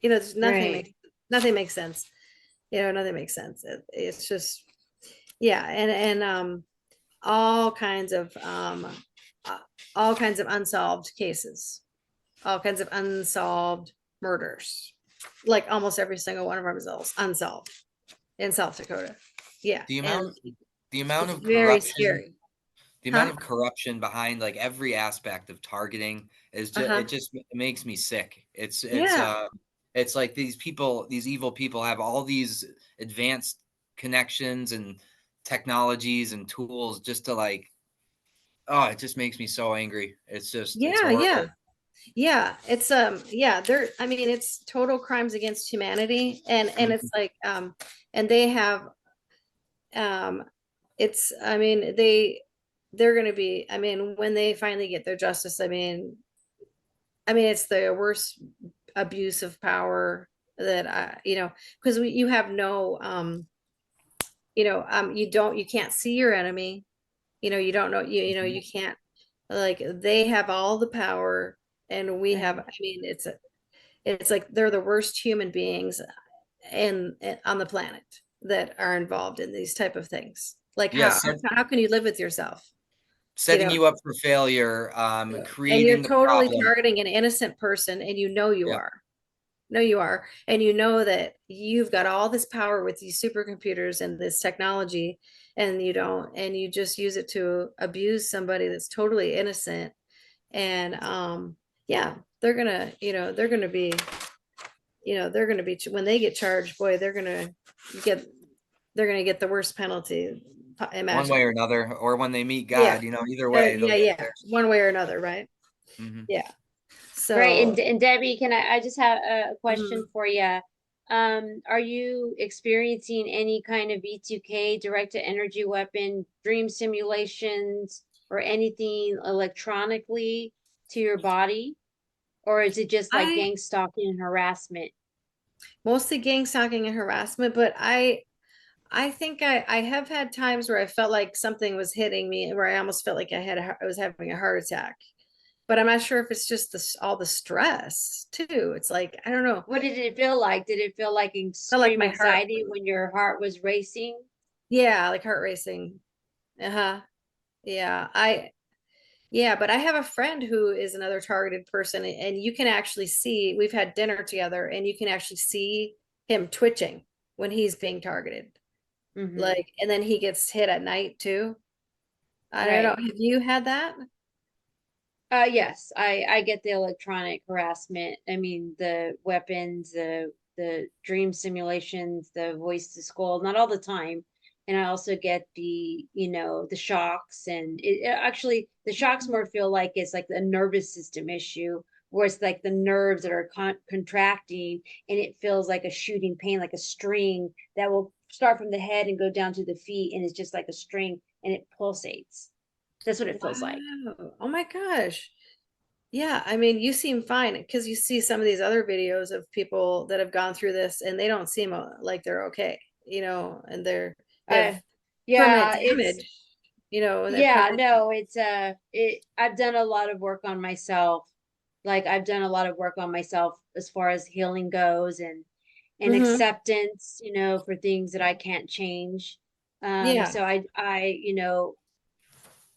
there's Right. nothing makes sense. Nothing makes sense. It's just, yeah, and all kinds of uh, all kinds of unsolved cases, all kinds of unsolved murders. Like almost every single one of our results unsolved in South Dakota. Yeah, The and amount the amount it's of very corruption scary. the amount Huh? of corruption behind like every aspect of targeting is just Uh-huh. it just makes me sick. Yeah. It's like these people, these evil people have all these advanced connections and technologies and tools just to like, oh, it just makes me so angry. It's Yeah, yeah. horrible. Yeah, it's yeah, they're I mean it's total crimes against humanity, and it's Mhm. like and they have it's I mean they're going to be, I mean, when they finally get their justice, I mean it's the worst abuse of power that because you have no you can't see your enemy. You don't know, Mhm. you can't, like, they have all the power, and we have, Right. I mean, it's like they're the worst human beings on the planet that are involved in these type of things. Like Yeah, how can you live with yourself? You setting know, you up for failure, and you're creating the totally problem. targeting an innocent person, and you Yeah. are. No, you are. And you know that you've got all this power with these supercomputers and this technology, and you don't, and you just use it to abuse somebody that's totally innocent. And yeah, they're gonna be, when they get charged, boy, get they're gonna get the worst penalty One way or imaginable. another, or when they meet Yeah. God, either way, they'll Yeah, get yeah. there. One way or another, right? Mhm. Yeah. Right. So And Debbie, I just have a question mhm. for you. Are you experiencing any kind of V2K direct to energy weapon, dream simulations, or anything electronically to your body? Or is it just like I gang stalking and harassment? mostly gang stalking and harassment, but I think I have had times where I felt like something was hitting me, where I almost felt like I was having a heart attack. But I'm not sure if it's just all the stress too. It's like, I don't know. What did it feel like? Did it feel like I felt like extreme my heart, anxiety when your heart was racing? yeah, like heart racing. Uh-huh. Yeah. Yeah, but I have a friend who is another targeted person, and you can actually see, we've had dinner together, and you can actually see him twitching when he's being targeted. Mm-hmm. Like, and then he gets hit at night too. I don't know. Right. Have you had that? Yes, I get the electronic harassment. I mean, the weapons, the dream simulations, the voice to skull, not all the time. And I also get the shocks, and actually the shocks more feel like it's like a nervous system issue, where it's like the nerves that are contracting, and it feels like a shooting pain, like a string that will start from the head and go down to the feet, and it's just like a string, and it pulsates. That's what it feels like. Wow. Oh my gosh. Yeah, I mean, you seem fine because you see some of these other videos of people that have gone through this, and they don't seem like they're okay, and they have Uh, permanent yeah, it's damage, and they're yeah, permanent. no, I've done a lot of work on myself. Like I've done a lot of work on myself as far as healing goes, and Hmm. acceptance, for things that I can't change. Yeah, So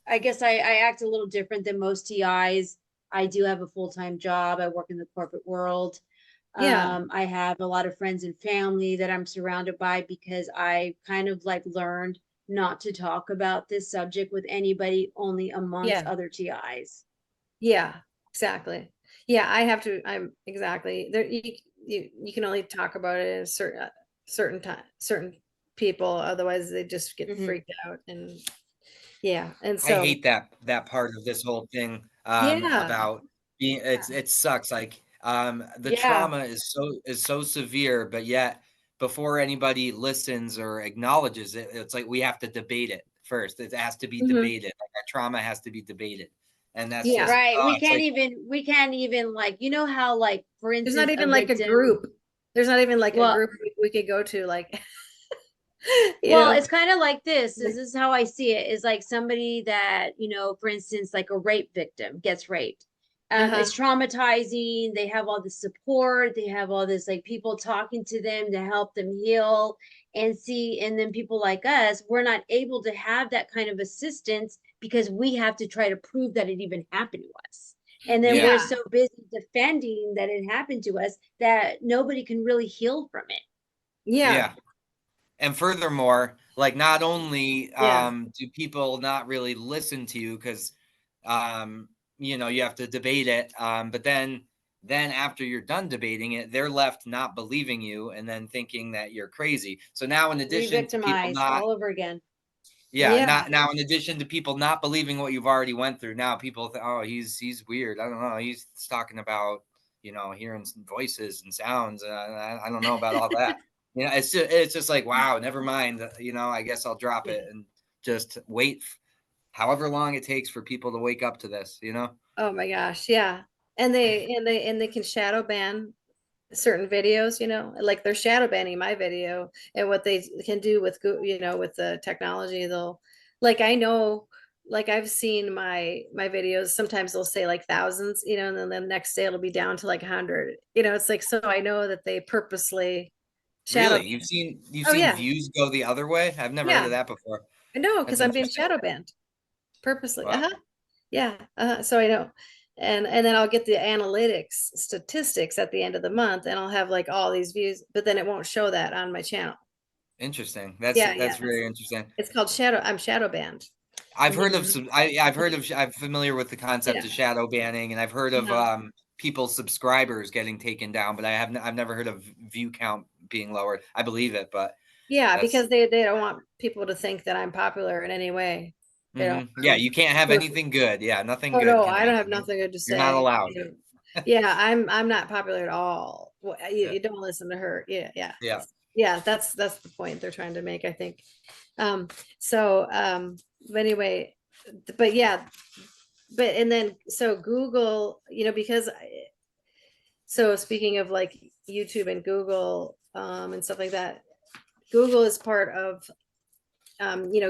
I guess I act a little different than most TIs. I do have a full-time job. I work in the corporate world. yeah, I have a lot of friends and family that I'm surrounded by because I kind of like learned not to talk about this subject with anybody, only amongst yeah, other TIs. yeah, exactly. Yeah, I have to. I'm exactly there. You can only talk about it at a certain time, certain people. Otherwise, they just get Hmm. freaked out, and yeah, and I so hate that part of this whole thing, yeah, about being it sucks, like, the Yeah. trauma is so severe, but yet before anybody listens or acknowledges it, it's like we have to debate it first. It has to be hmm, debated, like, that trauma has to be debated, and that's yeah. just, Right. oh, it's like We can't even like, how like, for There's not instance, a even like a victim, group. There's not even like a well, group we could go to. Like, You Well, know? it's kind of like this is how I see it, is like somebody that, for instance, like a rape victim gets raped. Uh-huh. It's traumatizing. They have all the support, they have all this like people talking to them to help them heal and see. And then people like us, we're not able to have that kind of assistance because we have to try to prove that it even happened to us. And then Yeah. we're Yeah. so busy defending that it happened to us that nobody can really heal from it. Yeah. And furthermore, like not only Yeah. do people not really listen to you because you have to debate it, but then after you're done debating it, they're left not believing you and then thinking that you're crazy. So now in addition to people Re-victimized not all over again. Yeah. not now in addition to people not believing what you've already went through, now people think, oh, he's weird. I don't know. He's talking about, hearing some voices and sounds. I don't know about all that. It's just like, wow, never mind. I guess I'll drop it and just wait however long it takes for people to wake up to this, Oh my gosh. Yeah. And they can shadow ban certain videos, like they're shadow banning my video. And what they can do with with the technology, they'll, like, I know, like, I've seen my videos, sometimes they'll say like thousands, and then the next day it'll be down to like 100. It's like, so I know that they purposely shadow. Really? You've Oh seen yeah. views go the other way? I've never heard Yeah, of that before. I know, That's because I'm being interesting. shadow banned purposely. Wow. Yeah. So I know. And then I'll get the analytics statistics at the end of the month, and I'll have like all these views, but then it won't show that on my channel. Interesting. That's Yeah, that's very interesting. it's called shadow. I'm shadow banned. I've heard of Mhm. some. I've heard of. I'm familiar with the concept Yeah. of shadow banning, and I've heard of Uh-huh. people's subscribers getting taken down, but I've never heard of view count being lowered. I believe it, but Yeah, that's because they don't want people to think that I'm popular in any way. yeah. You can't have Perfect. anything good. Yeah, nothing Oh good no, can I don't have happen. nothing good to You're not say. allowed. Yeah, I'm not popular at all. Well, you, Yeah, you don't listen to her. Yeah, yeah. yeah. That's the point they're trying to make, I think. Um, so but anyway, but yeah, but and then so Google, because so speaking of like YouTube and Google and stuff like that, Google is part of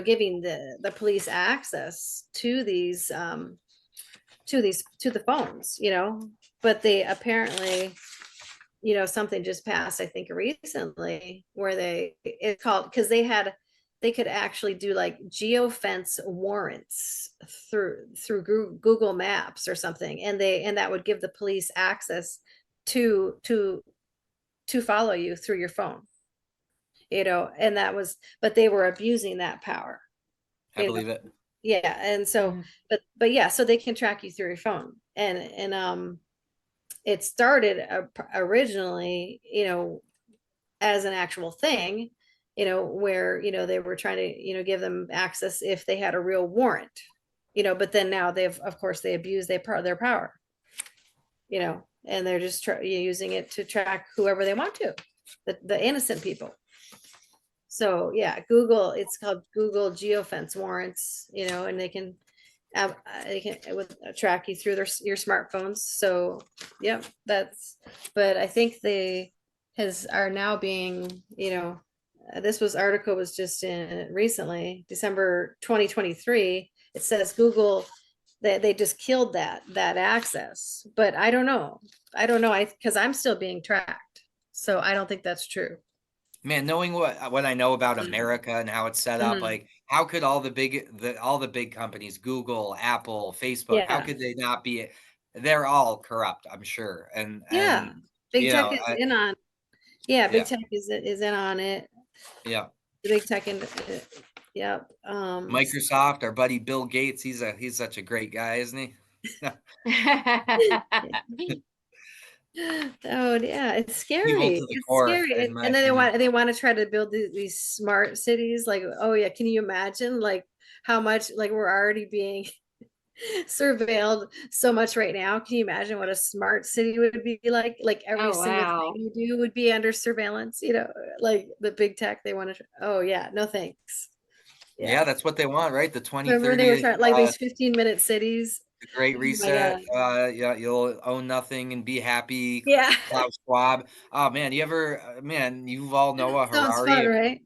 giving the police access to the phones, but they apparently, something just passed, I think recently, where it's called, because they could actually do like geofence warrants through Google Maps or something, and that would give the police access to follow you through your phone, and that was, but they were abusing that power, I you know. believe it. Yeah, and so, Mhm. but yeah, so they can track you through your phone, and it started originally, as an actual thing, where they were trying to give them access if they had a real warrant, but then now they've, of course, they abuse their power, and they're just using it to track whoever they want to, the innocent people. So yeah, Google, it's called Google geofence warrants, and they can track you through your smartphones. So yep, but I think they are now being, this article was just in recently, December 2023. It says Google, that they just killed that access, but I don't know. Because I'm still being tracked. So I don't think that's true. Man, knowing what I know about America and how it's set up, Mhm. like how could all the big companies, Google, Apple, Facebook, how Yeah. could they not be? They're all corrupt, I'm sure. And Yeah. Big tech is I, in on. Yeah, big yeah, tech is in on it. yeah. The big tech and yep. Microsoft, our buddy Bill Gates, he's such a great guy, isn't he? Oh yeah, it's Evil scary. to the It's core, scary. in And my and then opinion. they want to try to build these smart cities. Like, oh yeah, can you imagine like how much, like, we're already being surveilled so much right now? Can you imagine what a smart city would be like? Like every Oh, single thing wow. you do would be under surveillance, like the big tech they want to. Oh yeah, no thanks. Yeah, Yeah. that's what they want, right? The Remember they were 2030, trying like these 15-minute cities. the Great Oh my Reset. God. Yeah, you'll own nothing and be happy. Yeah. Klaus Schwab. Oh man, man, you all Noah Sounds fun, Harari. right?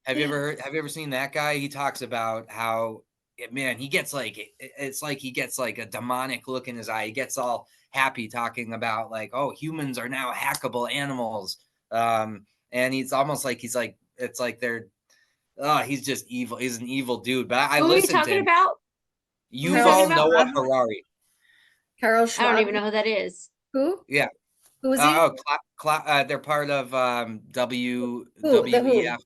Have you ever seen that guy? He talks about how, man, he gets like, it's like he gets like a demonic look in his eye. He gets all happy talking about like, oh, humans are now hackable animals. And he's almost like, it's like they're, oh, he's just evil. He's an evil dude. But I Who are you listened to talking him. about? Yuval about? Noah Harari. Carl I Schwab. don't even know who that is. Who? Yeah. Who is he? They're part of Who? The who? WEF.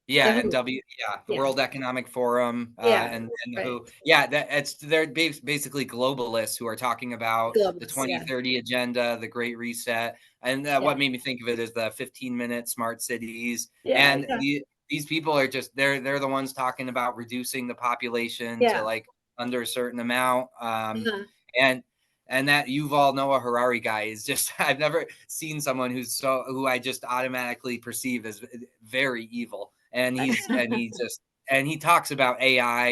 Yeah, The and who? the Yeah. World Economic Forum, Yeah. and the Right. WHO. Yeah, they're basically globalists who are talking about the Globalists, yeah. 2030 agenda, the Great Reset, and Yeah. what made me think of it is the 15-minute smart cities. Yeah, And yeah. these people are just they're the ones talking about reducing the population Yeah. to like under a certain amount. Uh-huh. And that Yuval Noah Harari guy is just I've never seen someone who I just automatically perceive as very evil. And he talks about AI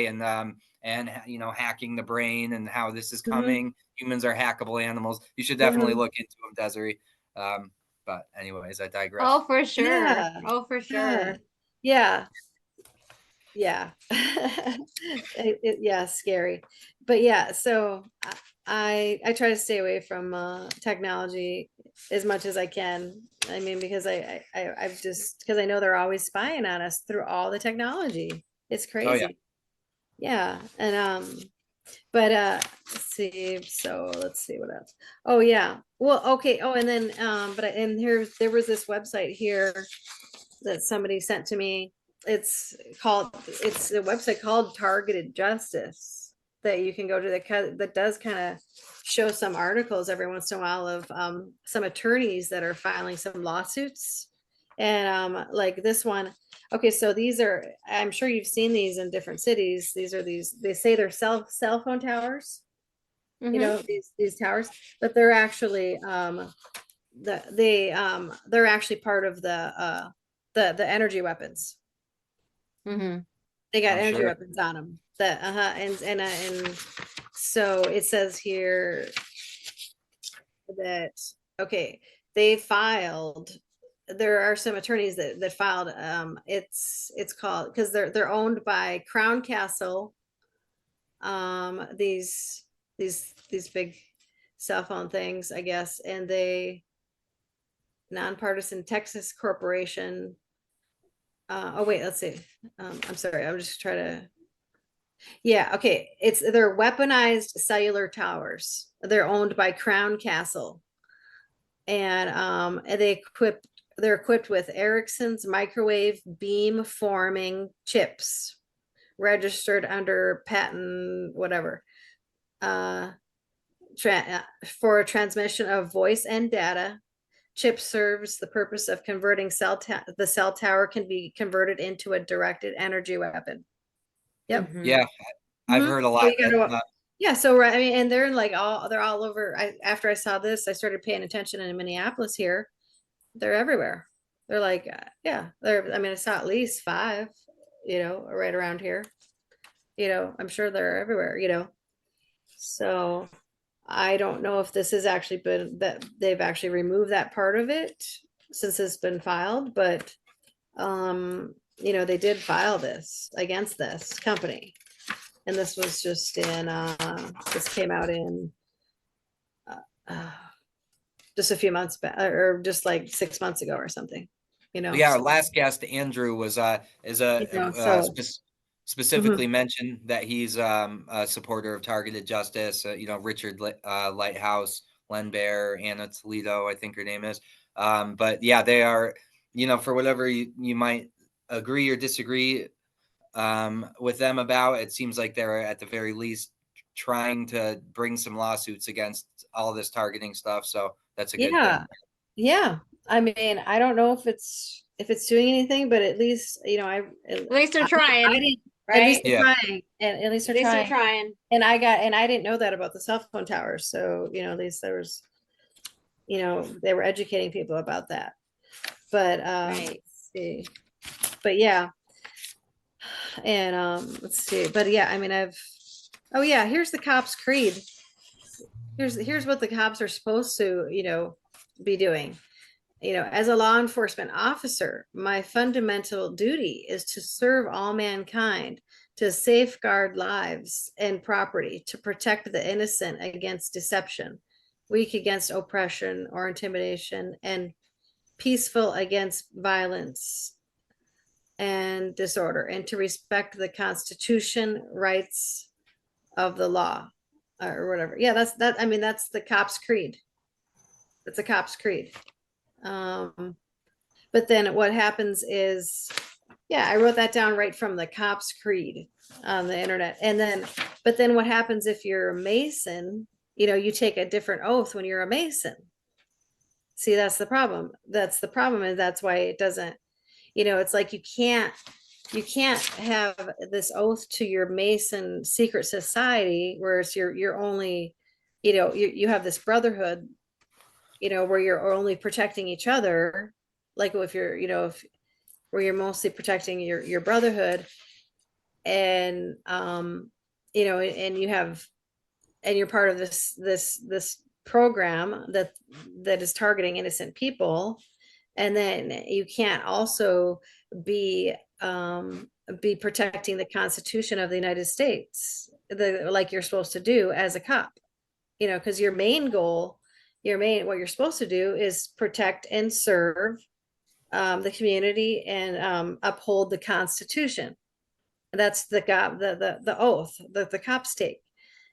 and you know, hacking the brain and how this is coming. Humans are hackable animals. You should definitely look into them, Deserie. But anyways, I digress. Oh, for sure. Yeah. Oh, for sure. Yeah. Yeah. Yeah, scary. But yeah, so I try to stay away from technology as much as I can. I mean, because I've just because I know they're always spying on us through all the technology. It's Oh yeah. crazy. Yeah. And but let's see what else. Oh yeah. Well, okay. Oh, and then and there was this website here that somebody sent to me. It's a website called Targeted Justice that you can go to that does kind of show some articles every once in a while of some attorneys that are filing some lawsuits. And like this one, okay, so these are, I'm sure you've seen these in different cities. They say they're cell phone towers, you know, these towers, but they're actually they're actually part of the energy weapons. They got I'm energy sure. weapons on them. And so it says here that okay, they filed. There are some attorneys that filed. It's called because they're owned by Crown Castle. These big cell phone things, I guess, and they nonpartisan Texas corporation. Oh wait, let's see. I'm sorry, I'm just trying to. Yeah, okay. They're weaponized cellular towers. They're owned by Crown Castle, and they're equipped with Ericsson's microwave beam forming chips, registered under patent whatever. For transmission of voice and data. Chip serves the purpose of converting the cell tower can be converted into a directed energy weapon. Yep. Yeah, I've heard a lot. Yeah, so right, I mean, and they're all over. After I saw this, I started paying attention in Minneapolis here. They're everywhere. They're like, yeah, I mean, I saw at least 5, you know, right around here. You know, I'm sure they're everywhere, you know. So I don't know if this has actually been that they've actually removed that part of it since it's been filed, but you know, they did file this against this company. And this was just in this came out in just a few months back, or just like 6 months ago or something, you know. Yeah, our last guest Andrew was specifically mentioned that he's a supporter of targeted justice. You know, Richard Lighthouse, Len Bear, Anna Toledo, I think her name is. But yeah, they are, you know, for whatever you might agree or disagree with them about, it seems like they're at the very least trying to bring some lawsuits against all this targeting stuff. So that's a good thing. Yeah. I mean, I don't know if it's doing anything, but at least, you know, at least they're trying. At least they're trying. And at least they're trying. And I didn't know that about the cell phone towers. So, you know, at least there was, you know, they were educating people about that. But let's see. But yeah. And let's see. But yeah, I mean, oh yeah, here's the cops' creed. Here's what the cops are supposed to, you know, be doing. as a law enforcement officer, my fundamental duty is to serve all mankind, to safeguard lives and property, to protect the innocent against deception, weak against oppression or intimidation, and peaceful against violence and disorder, and to respect the Constitution, rights of the law, or whatever. Yeah, that's the cop's creed. It's a cop's creed. But then what happens is, yeah, I wrote that down right from the cop's creed on the internet. But then what happens if you're a Mason? You take a different oath when you're a Mason. See, that's the problem. And that's why it doesn't, it's like you can't have this oath to your Mason secret society, whereas you're only, you have this brotherhood, where you're only protecting each other. Like if you're, where you're mostly protecting your brotherhood, and and you're part of this program that is targeting innocent people, and then you can't also be protecting the Constitution of the United States, like you're supposed to do as a cop, because your main goal, what you're supposed to do is protect and serve the community, and uphold the Constitution. That's the oath that the cops take.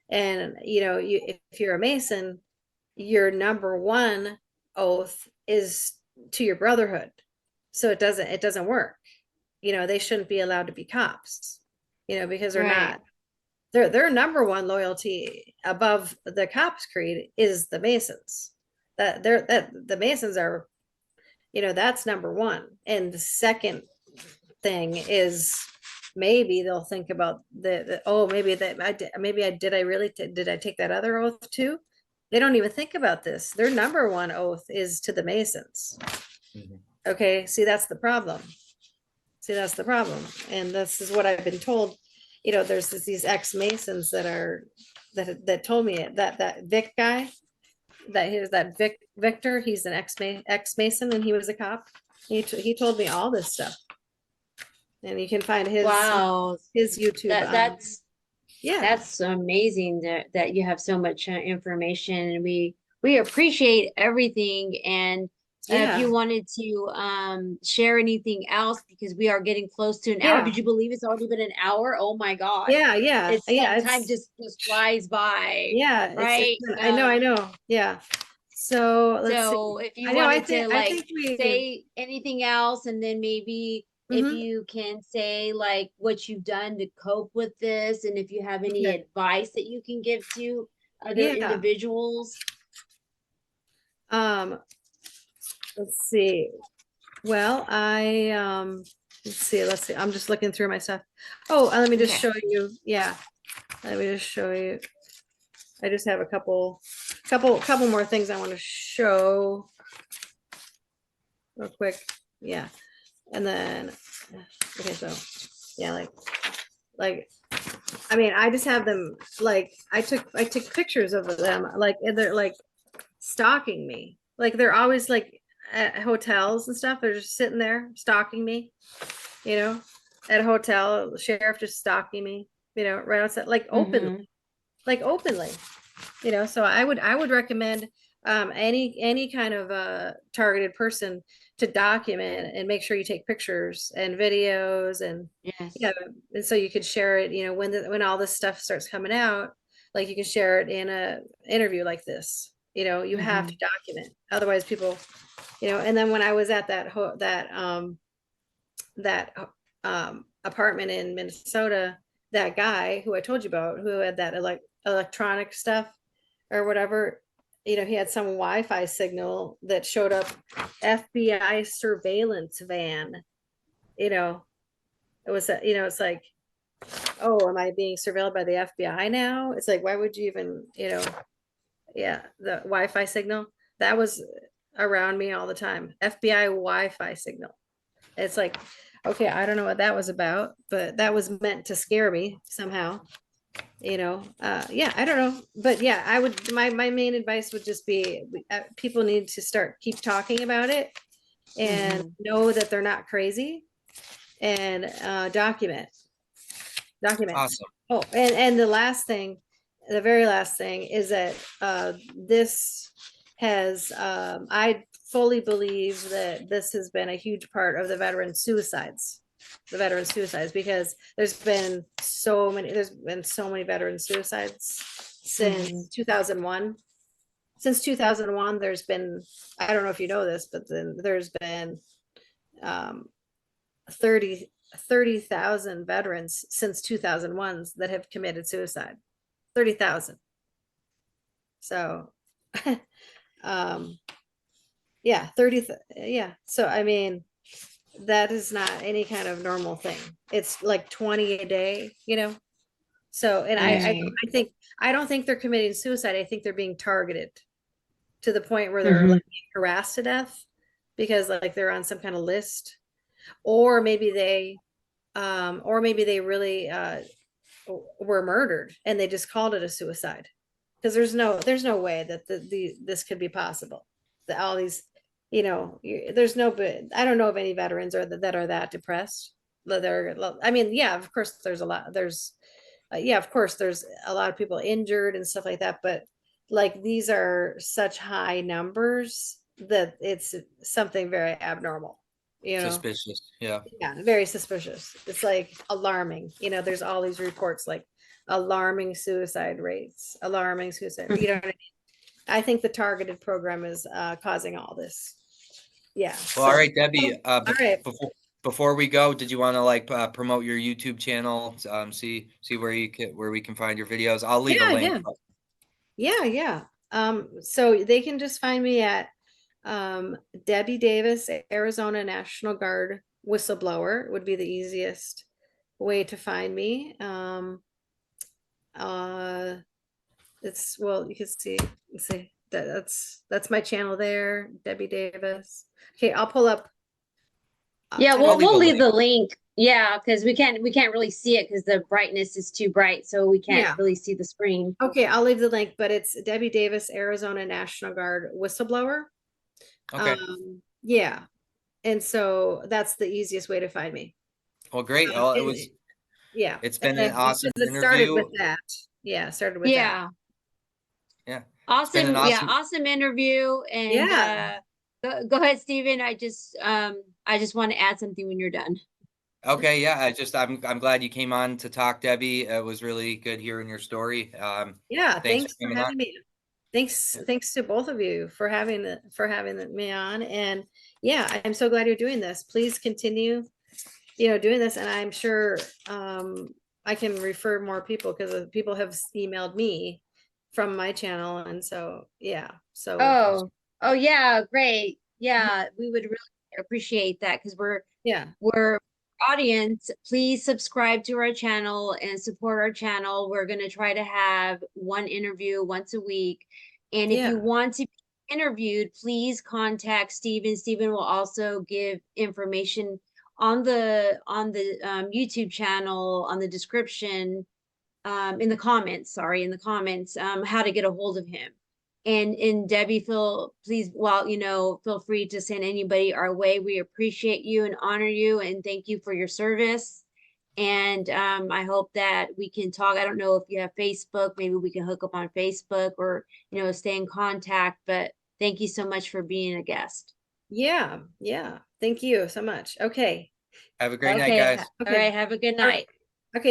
And if you're a Mason, your number one oath is to your brotherhood. So it doesn't work. They shouldn't be allowed to be cops, because they're not. Their number one loyalty above the cops creed is the Masons. The Masons are, that's number one. And the second thing is, maybe they'll think about did I take that other oath too? They don't even think about this. Their number one oath is to the Masons. Okay, see, that's the problem. And this is what I've been told. There's these ex-Masons that told me that Vic guy, Victor, he's an ex-Mason, and he was a cop. He told me all this stuff. And you can find his YouTube. That's amazing that you have so much information, and we appreciate everything. And if you wanted to share anything else, because we are getting close to an hour. Did you believe it's already been an hour? Oh my God. Time just flies by. Yeah. Right. I know. Yeah. So if you wanted to say anything else, and then maybe if you can say like what you've done to cope with this, and if you have any advice that you can give to other individuals. Let's see. Well, let's see. I'm just looking through my stuff. Oh, let me just show you. Yeah. Let me just show you. I just have a couple more things I want to show real quick. Yeah. And then, okay, so yeah, I just have them, I took pictures of them, and they're like stalking me. They're always at hotels and stuff. They're just sitting there stalking me, at a hotel, the sheriff just stalking me, right outside, openly, so I would recommend any kind of targeted person to document and make sure you take pictures and videos, and and so you could share it, when all this stuff starts coming out, you can share it in a interview like this. You have to document, otherwise people, and then when I was at that apartment in Minnesota, that guy who I told you about, who had that electronic stuff or whatever, he had some Wi-Fi signal that showed up, FBI surveillance van. It was it's like, oh, am I being surveilled by the FBI now? It's like, why would you even, the Wi-Fi signal that was around me all the time, FBI Wi-Fi signal. It's like, okay, I don't know what that was about, but that was meant to scare me somehow. Yeah, I don't know, but yeah, I would, my main advice would just be, people need to keep talking about it and Mhm. know that they're not crazy, and document. Awesome. Oh, and the very last thing is that this has, I fully believe that this has been a huge part of the veteran suicides. Because there's been so many veteran suicides since Mhm. 2001. Since 2001, there's been, I don't know if you know this, but then there's been um, 30,000 veterans since 2001 that have committed suicide. 30,000. So, um, yeah, yeah. So, I mean, that is not any kind of normal thing. It's like 20 a day, So, and Mhm. I don't think they're committing suicide. I think they're being targeted to the point where they're Mhm. like being harassed to death because like they're on some kind of list, or maybe they, really were murdered and they just called it a suicide, because there's no way that this could be possible, that all these, there's no, but I don't know of any veterans that are that depressed, that they're, I mean, yeah, of course there's a lot, yeah, of course there's a lot of people injured and stuff like that, but like these are such high numbers that it's something very abnormal, Suspicious. Yeah. yeah, very suspicious. It's like alarming. There's all these reports like alarming suicide rates, alarming suicide. You know what I mean? I think the targeted program is causing all this. Yeah. Well, all So, right, Debbie. all right. Before we go, did you want to like promote your YouTube channel? See where we can find your videos. I'll leave a Yeah, link. yeah. So they can just find me at Debbie Davis, Arizona National Guard whistleblower would be the easiest way to find me. Uh, It's, well, you can see, that's my channel there, Debbie Davis. Okay, I'll pull up. Yeah, I don't I'll know. leave we'll a leave link. the link. Yeah, because we can't really see it because the brightness is too bright, so we can't Yeah. really see the screen. Okay, I'll leave the link, but it's Debbie Davis, Arizona National Guard whistleblower. Okay. Yeah, and so that's the easiest way to find me. Well, great. Well, Yeah, it's and been an then awesome because it started interview. with that. Yeah, it started with that. Yeah, Yeah. It's been an awesome. Yeah, awesome. awesome interview. And Yeah. go ahead, Stephen. I just want to add something when you're done. Okay, yeah. I'm glad you came on to talk, Debbie. It was really good hearing your story. Yeah, Thanks for thanks for coming on. having me. Thanks to both of you for having me on. And yeah, I'm so glad you're doing this. Please continue, doing this. And I'm sure I can refer more people, because people have emailed me from my channel. And so yeah, so Oh yeah, great. Yeah, we would really appreciate that because yeah, we're audience. Please subscribe to our channel and support our channel. We're going to try to have one interview once a week. And if you yeah, want to be interviewed, please contact Steven. Steven will also give information on the YouTube channel, on the description, in the comments, sorry, in the comments, how to get a hold of him. And Debbie, please, well, feel free to send anybody our way. We appreciate you and honor you and thank you for your service. And I hope that we can talk. I don't know if you have Facebook, maybe we can hook up on Facebook or, stay in contact. But thank you so much for being a guest. yeah. Thank you so much. Okay. Have a great night, Okay. guys. All right. Have a good night.